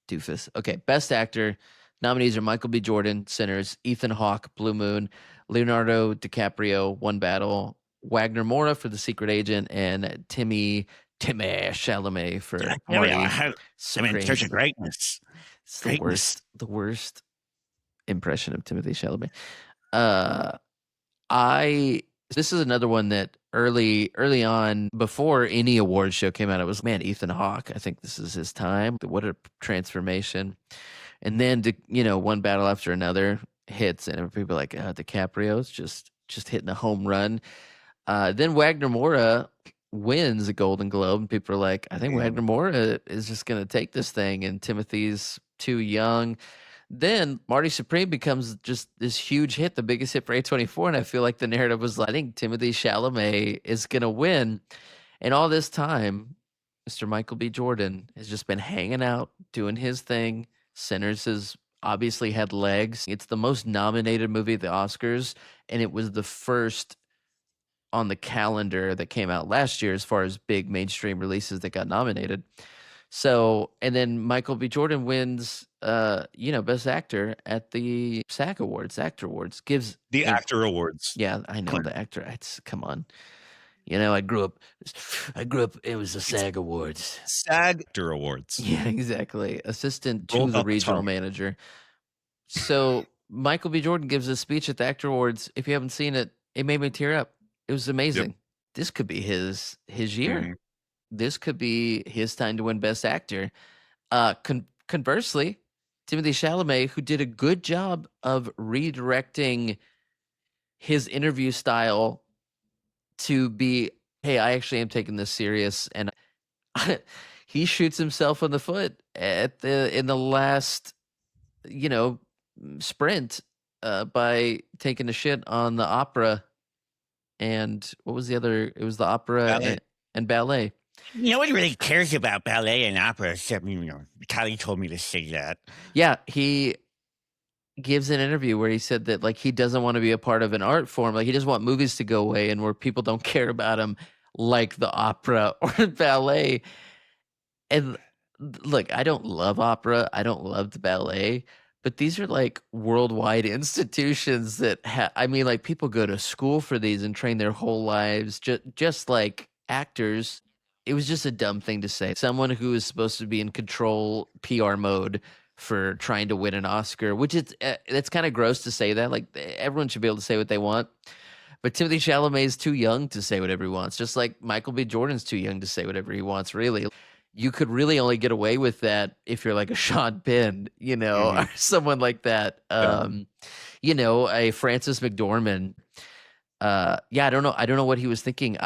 doofus. Okay, Best Actor nominees are Michael B. Jordan, Sinners; Ethan Hawke, Blue Moon; Leonardo DiCaprio, One Battle; Wagner Moura for The Secret Agent; and Timmy Chalamet for Marty Supremely. Such a greatness. It's the worst impression of Timothy Chalamet. This is another one that early on, before any award show came out, it was, man, Ethan Hawke, I think this is his time. What a transformation. And then, one battle after another hits, and people are like, DiCaprio's just hitting a home run. Then Wagner Moura wins a Golden Globe, and people are like, I think Wagner Moura is just going to take this thing, and Timothy's too young. Then Marty Supreme becomes just this huge hit, the biggest hit for A24, and I feel like the narrative was, I think Timothy Chalamet is going to win. And all this time, Mr. Michael B. Jordan has just been hanging out, doing his thing. Sinners has obviously had legs. It's the most nominated movie at the Oscars, and it was the first on the calendar that came out last year as far as big mainstream releases that got nominated. So, and then Michael B. Jordan wins, Best Actor at the SAG Awards, Actor Awards. Gives the Actor Awards. Yeah, I know the actor. Come on. I grew up. It was the SAG Awards. SAG Actor Awards. Yeah, exactly. Assistant to the regional manager. So Michael B. Jordan gives a speech at the Actor Awards. If you haven't seen it, it made me tear up. It was amazing. Yep. This could be his year. Mm-hmm. This could be his time to win Best Actor. Conversely, Timothy Chalamet, who did a good job of redirecting his interview style to be, hey, I actually am taking this serious, and he shoots himself in the foot in the last, sprint by taking a shit on the opera, and what was the other? It was the opera and ballet. No one really cares about ballet and opera except, Kylie told me to say that. Yeah, he gives an interview where he said that, like, he doesn't want to be a part of an art form. Like, he doesn't want movies to go away and where people don't care about him, like the opera or ballet. And look, I don't love opera. I don't love the ballet. But these are like worldwide institutions that people go to school for these and train their whole lives, just like actors. It was just a dumb thing to say. Someone who is supposed to be in control PR mode for trying to win an Oscar, which it's kind of gross to say that. Like, everyone should be able to say what they want. But Timothy Chalamet is too young to say whatever he wants, just like Michael B. Jordan's too young to say whatever he wants, really. You could really only get away with that if you're like a Sean Penn, mm-hmm. or someone like that. A Frances McDormand. I don't know. I don't know what he was thinking.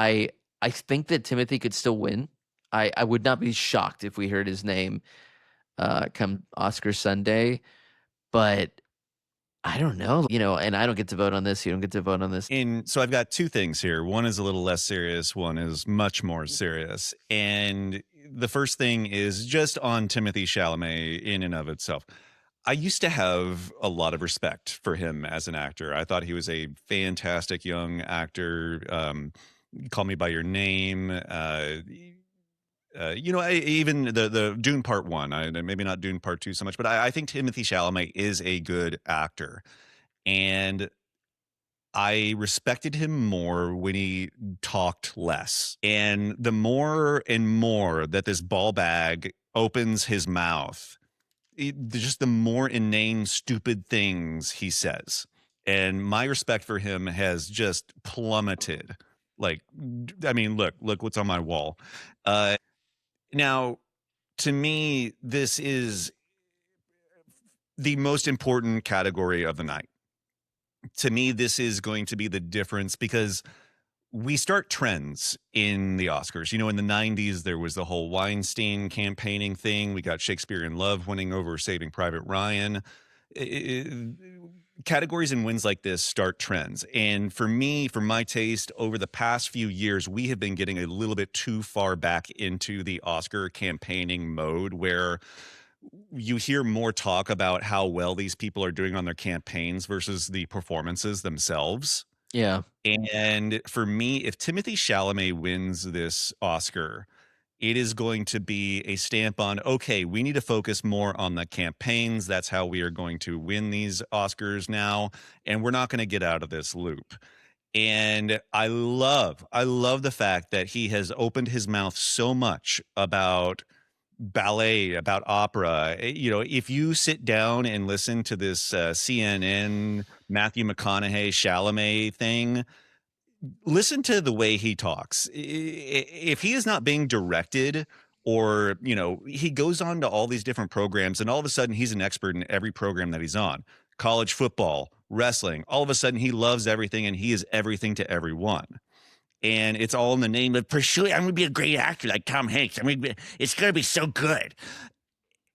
I think that Timothy could still win. I would not be shocked if we heard his name come Oscar Sunday, but I don't know, and I don't get to vote on this. You don't get to vote on this. So I've got two things here. One is a little less serious. One is much more serious. And the first thing is just on Timothy Chalamet in and of itself. I used to have a lot of respect for him as an actor. I thought he was a fantastic young actor. Call Me by Your Name. Even the Dune Part One. Maybe not Dune Part Two so much, but I think Timothy Chalamet is a good actor, and I respected him more when he talked less. And the more and more that this ball bag opens his mouth, just the more inane, stupid things he says. And my respect for him has just plummeted. Like, I mean, look what's on my wall. Now, to me, this is the most important category of the night. To me, this is going to be the difference because we start trends in the Oscars. In the 90s, there was the whole Weinstein campaigning thing. We got Shakespeare in Love winning over Saving Private Ryan. Categories and wins like this start trends. And for me, for my taste, over the past few years, we have been getting a little bit too far back into the Oscar campaigning mode where you hear more talk about how well these people are doing on their campaigns versus the performances themselves. Yeah. And for me, if Timothy Chalamet wins this Oscar, it is going to be a stamp on, okay, we need to focus more on the campaigns. That's how we are going to win these Oscars now. And we're not going to get out of this loop. And I love the fact that he has opened his mouth so much about ballet, about opera. If you sit down and listen to this CNN Matthew McConaughey Chalamet thing, listen to the way he talks. If he is not being directed, or he goes on to all these different programs and all of a sudden he's an expert in every program that he's on, college football, wrestling, all of a sudden he loves everything and he is everything to everyone. And it's all in the name of pursuing. I'm going to be a great actor like Tom Hanks. It's going to be so good.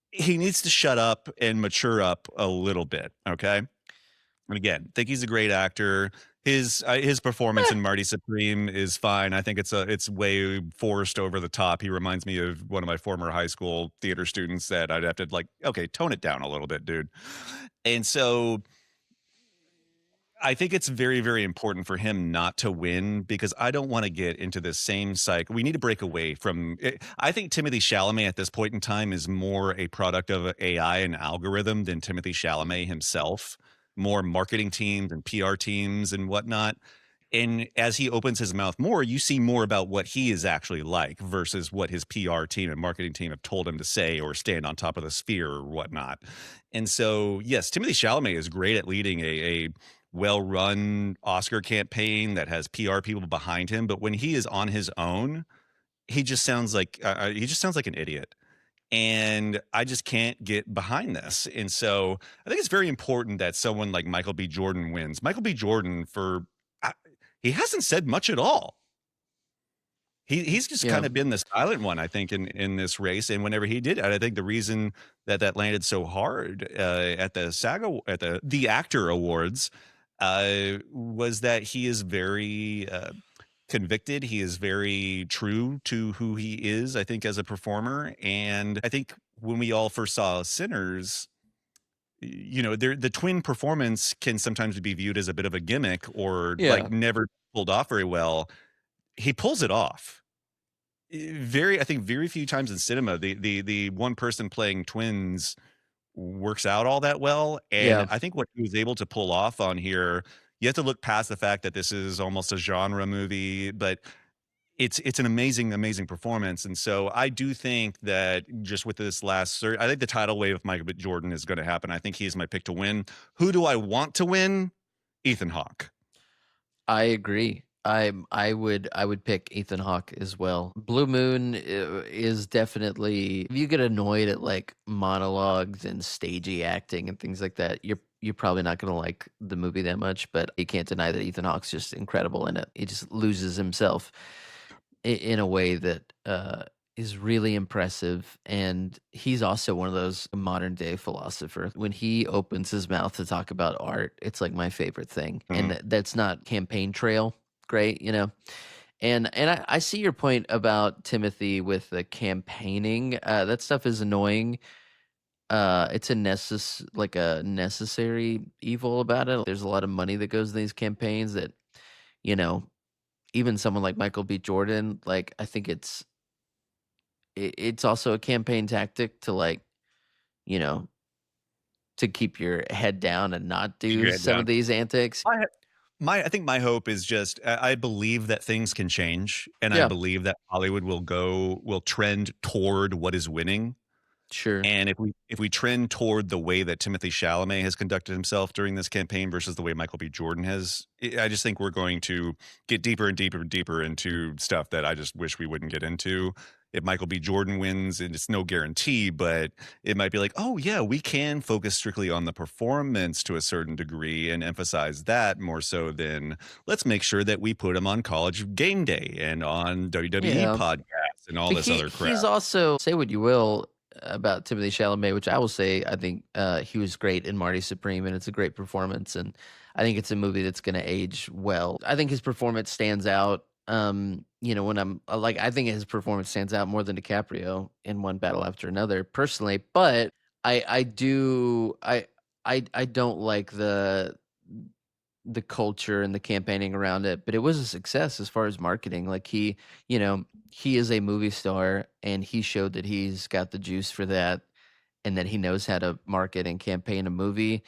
He needs to shut up and mature up a little bit. Okay. And again, think he's a great actor. His performance in Marty Supreme is fine. I think it's way forced over the top. He reminds me of one of my former high school theater students that I'd have to okay, tone it down a little bit, dude. And so I think it's very, very important for him not to win because I don't want to get into this same cycle. We need to break away from it. I think Timothy Chalamet at this point in time is more a product of AI and algorithm than Timothy Chalamet himself, more marketing teams and PR teams and whatnot. And as he opens his mouth more, you see more about what he is actually like versus what his PR team and marketing team have told him to say or stand on top of the sphere or whatnot. And so, yes, Timothy Chalamet is great at leading a well-run Oscar campaign that has PR people behind him, but when he is on his own, he just sounds like an idiot, and I just can't get behind this. And so I think it's very important that someone like Michael B. Jordan wins. Michael B. Jordan, he hasn't said much at all. He's just kind of been the silent one, I think, in this race. And whenever he did, I think the reason that landed so hard at the SAG at the Actor Awards was that he is very convicted. He is very true to who he is, I think, as a performer. And I think when we all first saw Sinners, the twin performance can sometimes be viewed as a bit of a gimmick or never pulled off very well. He pulls it off. I think very few times in cinema, the one person playing twins works out all that well. And I think what he was able to pull off on here, you have to look past the fact that this is almost a genre movie, but it's an amazing, amazing performance. And so I do think that just with this I think the tidal wave of Michael B. Jordan is going to happen. I think he's my pick to win. Who do I want to win? Ethan Hawke. I agree. I would pick Ethan Hawke as well. Blue Moon is definitely, if you get annoyed at like monologues and stagey acting and things like that, you're probably not going to like the movie that much, but you can't deny that Ethan Hawke's just incredible in it. He just loses himself in a way that is really impressive. And he's also one of those modern day philosophers. When he opens his mouth to talk about art, it's like my favorite thing. Mm-hmm. And that's not campaign trail great, and I see your point about Timothy with the campaigning. That stuff is annoying. It's a necessary evil about it. There's a lot of money that goes in these campaigns that, even someone like Michael B. Jordan, like I think it's also a campaign tactic to like, you know, to keep your head down and not Keep do your head some of down. these antics. I think my hope is just I believe that things can change, and I Yeah, believe that Hollywood will trend toward what is winning. sure. And if we trend toward the way that Timothy Chalamet has conducted himself during this campaign versus the way Michael B. Jordan has, I just think we're going to get deeper and deeper and deeper into stuff that I just wish we wouldn't get into. If Michael B. Jordan wins, and it's no guarantee, but it might be like, oh yeah, we can focus strictly on the performance to a certain degree and emphasize that more so than let's make sure that we put him on College Game Day and on WWE Yeah. podcasts and all But this other crap. he's also, say what you will about Timothy Chalamet, which I will say I think he was great in Marty Supreme, and it's a great performance, and I think it's a movie that's going to age well. I think his performance stands out. When I'm like, I think his performance stands out more than DiCaprio in One Battle After Another, personally. But I do I don't like the culture and the campaigning around it, but it was a success as far as marketing. Like he is a movie star, and he showed that he's got the juice for that, and that he knows how to market and campaign a movie.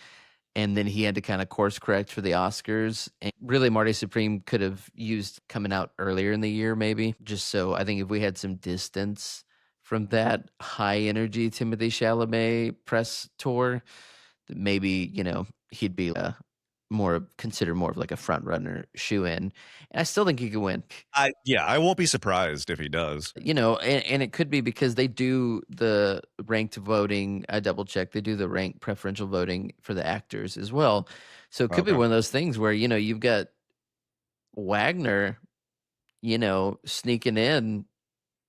And then he had to kind of course correct for the Oscars. And really, Marty Supreme could have used coming out earlier in the year, maybe. Just so I think if we had some distance from that high energy Timothy Chalamet press tour, that maybe, he'd be considered more of like a front runner shoe in. And I still think he could win. I won't be surprised if he does. And it could be because they do the ranked voting. I double checked. They do the ranked preferential voting for the actors as well. So it could be Okay. one of those things where, you've got Wagner, sneaking in,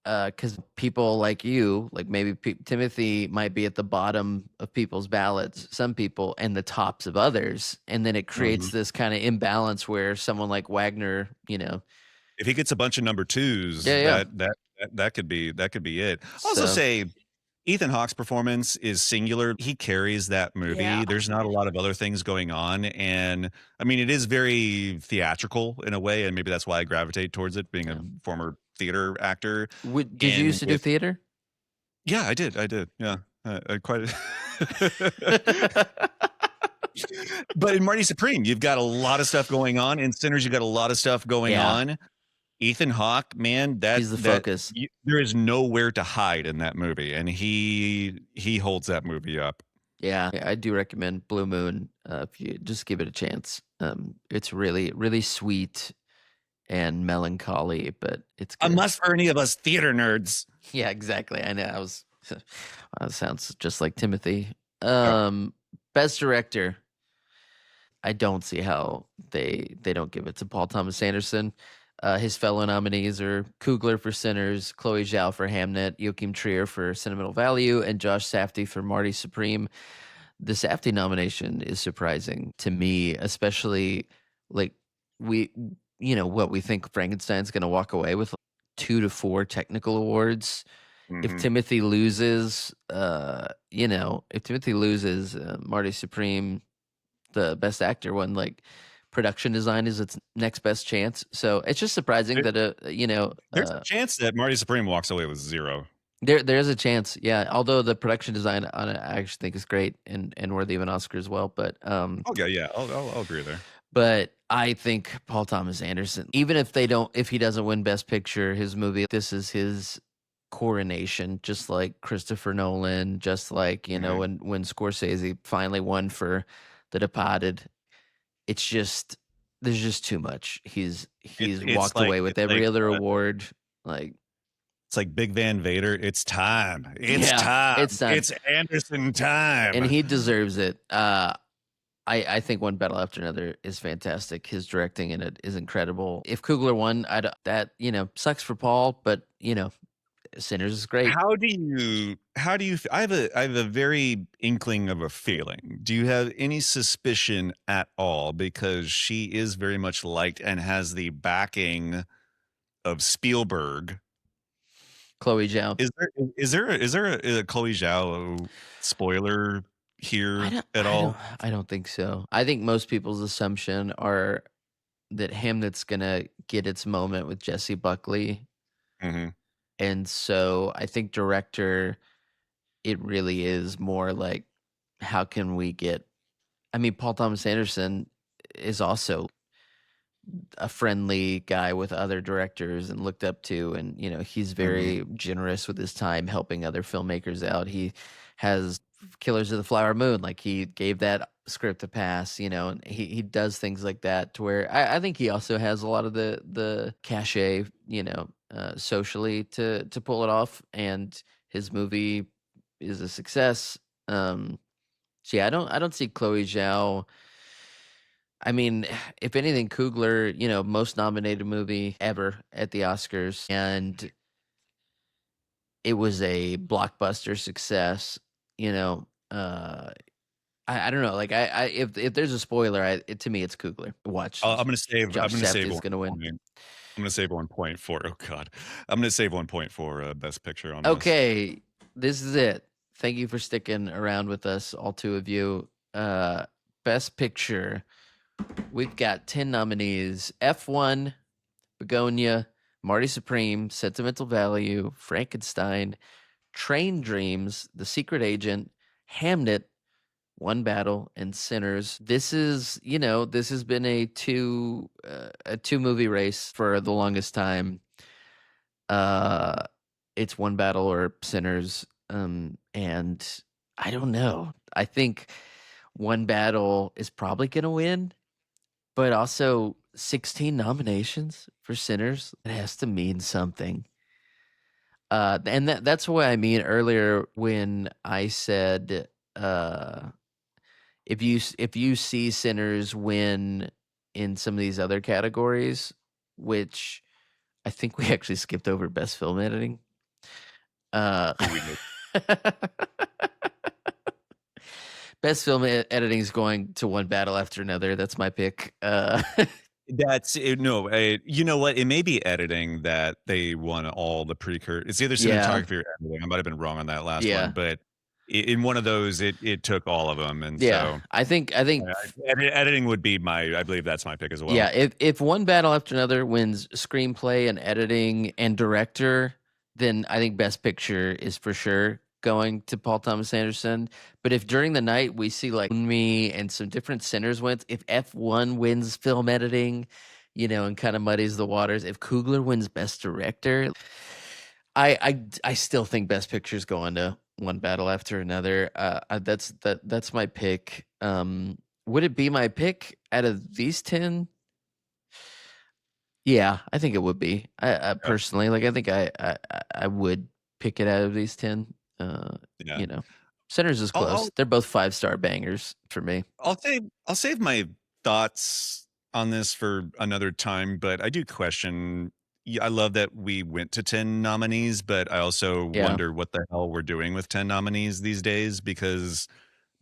because people like you, like maybe Timothy might be at the bottom of people's ballots, some people, and the tops of others. And then it creates this kind of imbalance where someone like Wagner, If he gets a bunch of number twos, Yeah. that could be it. Also So- say Ethan Hawke's performance is singular. He carries that movie. Yeah. There's not a lot of other things going on. And I mean, it is very theatrical in a way. And maybe that's why I gravitate towards it, being a former theater actor. Did you used to do theater? Yeah, I did. Yeah. I quite. But in Marty Supreme, you've got a lot of stuff going on. In Sinners, you've got a lot of stuff going on. Ethan Hawke, man, he's the focus. There is nowhere to hide in that movie, and he holds that movie up. Yeah, I do recommend Blue Moon. If you just give it a chance, it's really, really sweet and melancholy, but it's good. A must for any of us theater nerds. Yeah, exactly. I know. That sounds just like Timothy. Best director. I don't see how they don't give it to Paul Thomas Anderson. His fellow nominees are Coogler for Sinners, Chloe Zhao for Hamnet, Joachim Trier for Sentimental Value, and Josh Safdie for Marty Supreme. The Safdie nomination is surprising to me, especially like we think Frankenstein's going to walk away with 2 to 4 technical awards. If Timothy loses, Marty Supreme, the best actor one, like production design is its next best chance. So it's just surprising that there's a chance that Marty Supreme walks away with 0. There's a chance, yeah. Although the production design on it, I actually think is great and worthy of an Oscar as well. But okay, yeah, I'll agree there. But I think Paul Thomas Anderson, even if he doesn't win Best Picture, his movie, this is his coronation, just like Christopher Nolan, just like when Scorsese finally won for The Departed. It's just there's just too much. He's walked away with every other award. Like it's like Big Van Vader. It's time. It's time. It's time. It's Anderson time, and he deserves it. I think One Battle After Another is fantastic. His directing in it is incredible. If Coogler won, that sucks for Paul, but Sinners is great. How do you I have a very inkling of a feeling. Do you have any suspicion at all, because she is very much liked and has the backing of Spielberg? Chloe Zhao. Is there a Chloe Zhao spoiler here at all? I don't think so. I think most people's assumption are that Hamlet's gonna get its moment with Jesse Buckley. Mm-hmm. And so I think director, it really is more like, how can we get, I mean, Paul Thomas Anderson is also a friendly guy with other directors and looked up to, and he's very generous with his time helping other filmmakers out. He has Killers of the Flower Moon, like he gave that script a pass, and he does things like that to where I think he also has a lot of the cachet, socially to pull it off, and his movie is a success. So yeah, I don't see Chloe Zhao. I mean, if anything, Coogler, most nominated movie ever at the Oscars, and it was a blockbuster success. I don't know, like if there's a spoiler, to me it's Coogler. Watch, I'm gonna save. Josh I'm gonna save Safdie's one gonna win. point. I'm gonna save 1 point for. Oh God, I'm gonna save 1 point for Best Picture on this. Okay, this is it. Thank you for sticking around with us, all two of you. Best Picture. We've got 10 nominees. F1, Begonia, Marty Supreme, Sentimental Value, Frankenstein, Train Dreams, The Secret Agent, Hamnet, One Battle, and Sinners. This has been a two movie race for the longest time. It's One Battle or Sinners, and I don't know. I think One Battle is probably gonna win. But also 16 nominations for Sinners. It has to mean something. And that's what I mean earlier when I said if you see Sinners win in some of these other categories, which I think we actually skipped over Best Film Editing. Best film editing is going to One Battle After Another. That's my pick. That's no. You know what? It may be editing that they won all the precursor. It's either cinematography or editing. I might have been wrong on that last one, but in one of those, it took all of them. And so I think editing would be I believe that's my pick as well. Yeah, if One Battle After Another wins screenplay and editing and director, then I think Best Picture is for sure going to Paul Thomas Anderson. But if during the night we see like Me and some different Sinners wins, if F1 wins film editing, and kind of muddies the waters, if Coogler wins Best Director, I still think Best Picture is going to One Battle After Another. That's my pick. Would it be my pick out of these 10? Yeah, I think it would be. I personally, like, I think I would pick it out of these 10. Sinners is close. They're both 5-star bangers for me. I'll save my thoughts on this for another time, but I do question. I love that we went to 10 nominees, but I also wonder what the hell we're doing with 10 nominees these days, because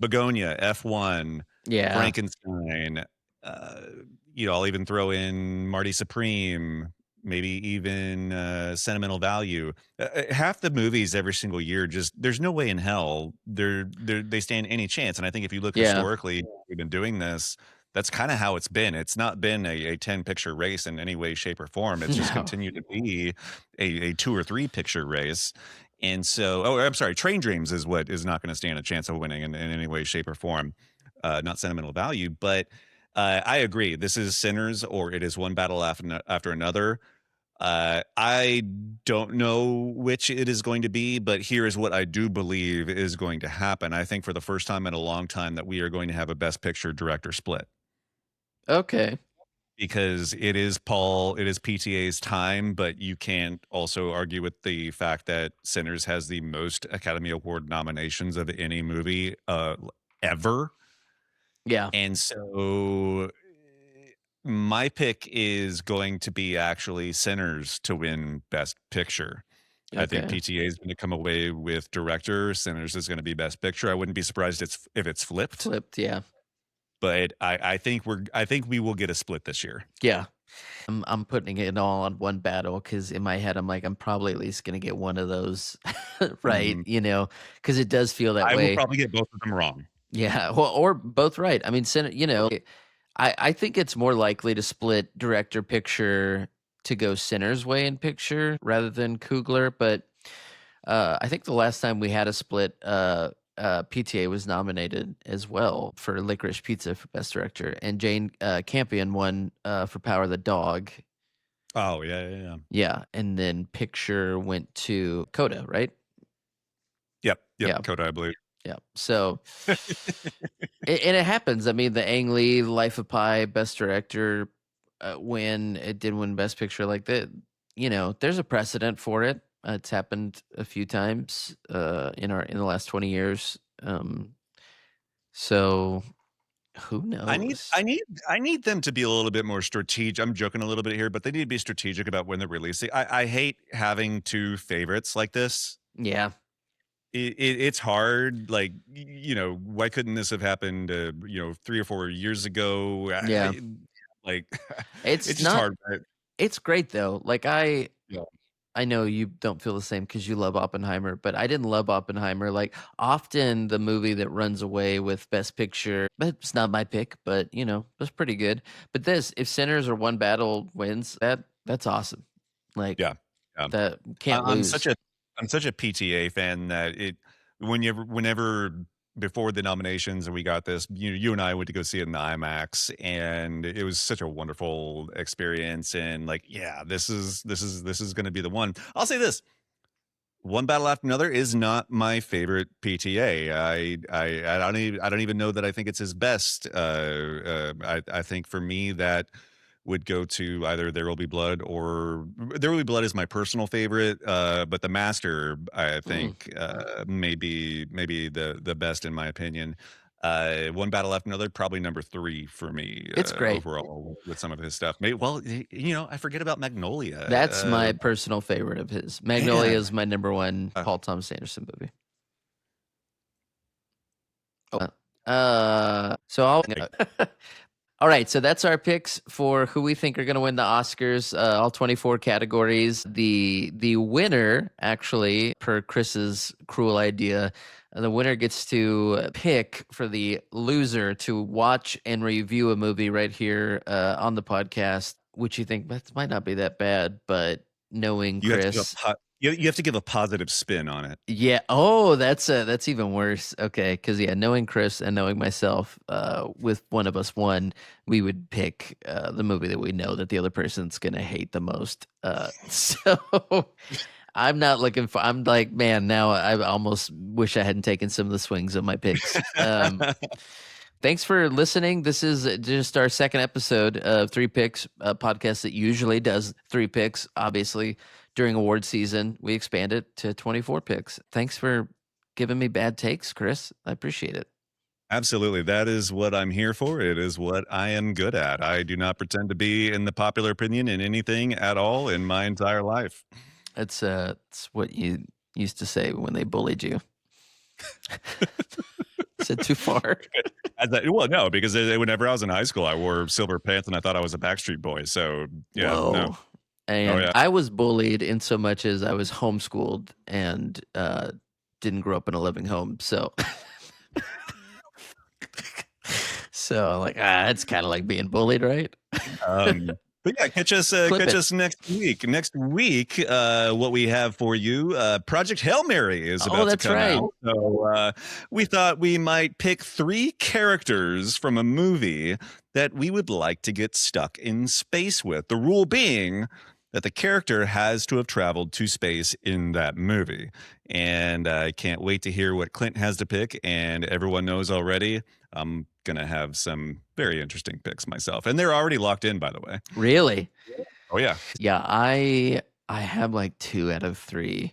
Begonia, F1, Frankenstein, I'll even throw in Marty Supreme, maybe even Sentimental Value. Half the movies every single year, there's no way in hell they stand any chance. And I think if you look historically, we've been doing this. That's kind of how it's been. It's not been a 10-picture race in any way, shape, or form. It's just continued to be a 2 or 3 picture race. And so, I'm sorry, Train Dreams is what is not going to stand a chance of winning in any way, shape, or form. Not Sentimental Value, but I agree. This is Sinners, or it is One Battle After Another. I don't know which it is going to be, but here is what I do believe is going to happen. I think for the first time in a long time that we are going to have a Best Picture director split. Okay. Because it is PTA's time, but you can't also argue with the fact that Sinners has the most Academy Award nominations of any movie ever. Yeah. And so my pick is going to be actually Sinners to win Best Picture. Okay. I think PTA is going to come away with director. Sinners is going to be Best Picture. I wouldn't be surprised if it's flipped. Flipped, yeah. But I think we will get a split this year. Yeah. I'm putting it all on One Battle because in my head I'm like, I'm probably at least going to get one of those right, because it does feel that way. I will probably get both of them wrong. Yeah, well, or both right. I mean, I think it's more likely to split director picture to go Sinner's way in picture rather than Coogler, but I think the last time we had a split, PTA was nominated as well for Licorice Pizza for Best Director, and Jane Campion won for Power of the Dog. Oh, yeah. Yeah, and then picture went to Coda, right? Yep, Yeah. Coda, I believe. Yeah. So, and it happens. I mean, the Ang Lee Life of Pi Best Director win. It did win Best Picture. Like that, there's a precedent for it. It's happened a few times in the last 20 years. So who knows? I need them to be a little bit more strategic. I'm joking a little bit here, but they need to be strategic about when they're releasing. I hate having two favorites like this. Yeah. It's hard. Like, why couldn't this have happened 3 or 4 years ago? Yeah. It's just hard, right? It's great though. Like I know you don't feel the same because you love Oppenheimer, but I didn't love Oppenheimer. Like often the movie that runs away with Best Picture, it's not my pick, but it's pretty good. But this, if Sinners or One Battle wins, that's awesome. Like that can't lose. I'm such a PTA fan that whenever before the nominations and we got this, you and I went to go see it in the IMAX, and it was such a wonderful experience. And this is going to be the one. I'll say this: One Battle After Another is not my favorite PTA. I don't even know that I think it's his best. I think for me that would go to either There Will Be Blood or There Will Be Blood is my personal favorite, but The Master I think may be the best in my opinion. One Battle After Another probably number 3 for me. It's great overall with some of his stuff. I forget about Magnolia. That's my personal favorite of his. Magnolia is my number 1 Paul Thomas Anderson movie. So I'll. All right, so that's our picks for who we think are going to win the Oscars, all 24 categories. The winner, actually, per Chris's cruel idea, the winner gets to pick for the loser to watch and review a movie right here on the podcast, which you think that might not be that bad, but knowing Chris... You have to give a positive spin on it. Yeah. Oh, that's even worse. Okay, because knowing Chris and knowing myself, with one of us won, we would pick the movie that we know that the other person's gonna hate the most. So I'm not looking for. I'm like, man, now I almost wish I hadn't taken some of the swings of my picks. Thanks for listening. This is just our second episode of 3 Picks, a podcast that usually does 3 picks. Obviously, during award season, we expanded to 24 picks. Thanks for giving me bad takes, Chris. I appreciate it. Absolutely. That is what I'm here for. It is what I am good at. I do not pretend to be in the popular opinion in anything at all in my entire life. It's what you used to say when they bullied you. Is it too far? Well, no, because whenever I was in high school, I wore silver pants and I thought I was a Backstreet Boy. So, yeah. Whoa. No. And I was bullied in so much as I was homeschooled and didn't grow up in a living home. So, like, it's kind of like being bullied, right? But yeah, catch us next week. Next week, what we have for you, Project Hail Mary is about to come out. So we thought we might pick 3 characters from a movie that we would like to get stuck in space with. The rule being that the character has to have traveled to space in that movie. And I can't wait to hear what Clint has to pick. And everyone knows already, I'm going to have some very interesting picks myself. And they're already locked in, by the way. Really? Oh, yeah. Yeah, I have like 2 out of 3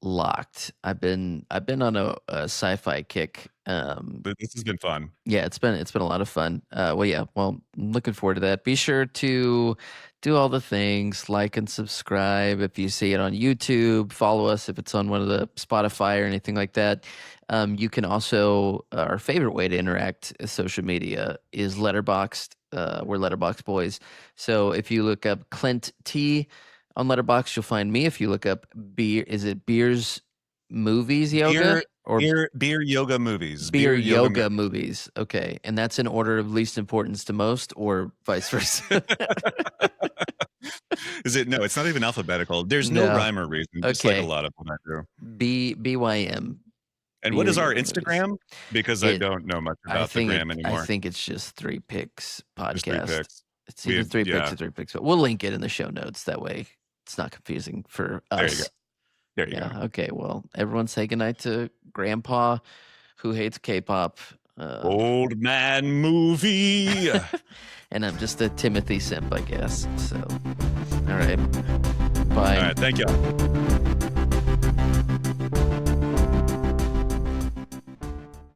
locked. I've been on a sci-fi kick. But this has been fun. Yeah, it's been a lot of fun. Well, I'm looking forward to that. Be sure to do all the things, like and subscribe if you see it on YouTube. Follow us if it's on one of the Spotify or anything like that. You can also, our favorite way to interact with social media is Letterboxd. We're Letterboxd boys. So if you look up ClintT on Letterboxd, you'll find me. If you look up Beers Movies Yoga or Beer Yoga Movies. Beer Yoga Movies. Okay, and that's in order of least importance to most, or vice versa. Is it? No, it's not even alphabetical. There's no No. rhyme or reason, just like a Okay. lot of them I do. BYM. And Beer what is our Yoga Movies. Instagram? Because I don't know much about the gram anymore. I think it's just 3 Pics podcast. Just 3 Pics. It's either 3 Pics or 3 Pics, but we'll link it in the show notes. That way it's not confusing for us. There you go. Okay, well, everyone say goodnight to Grandpa who hates K-pop. Old man movie. And I'm just a Timothy simp, I guess. So, all right. Bye. All right, thank you.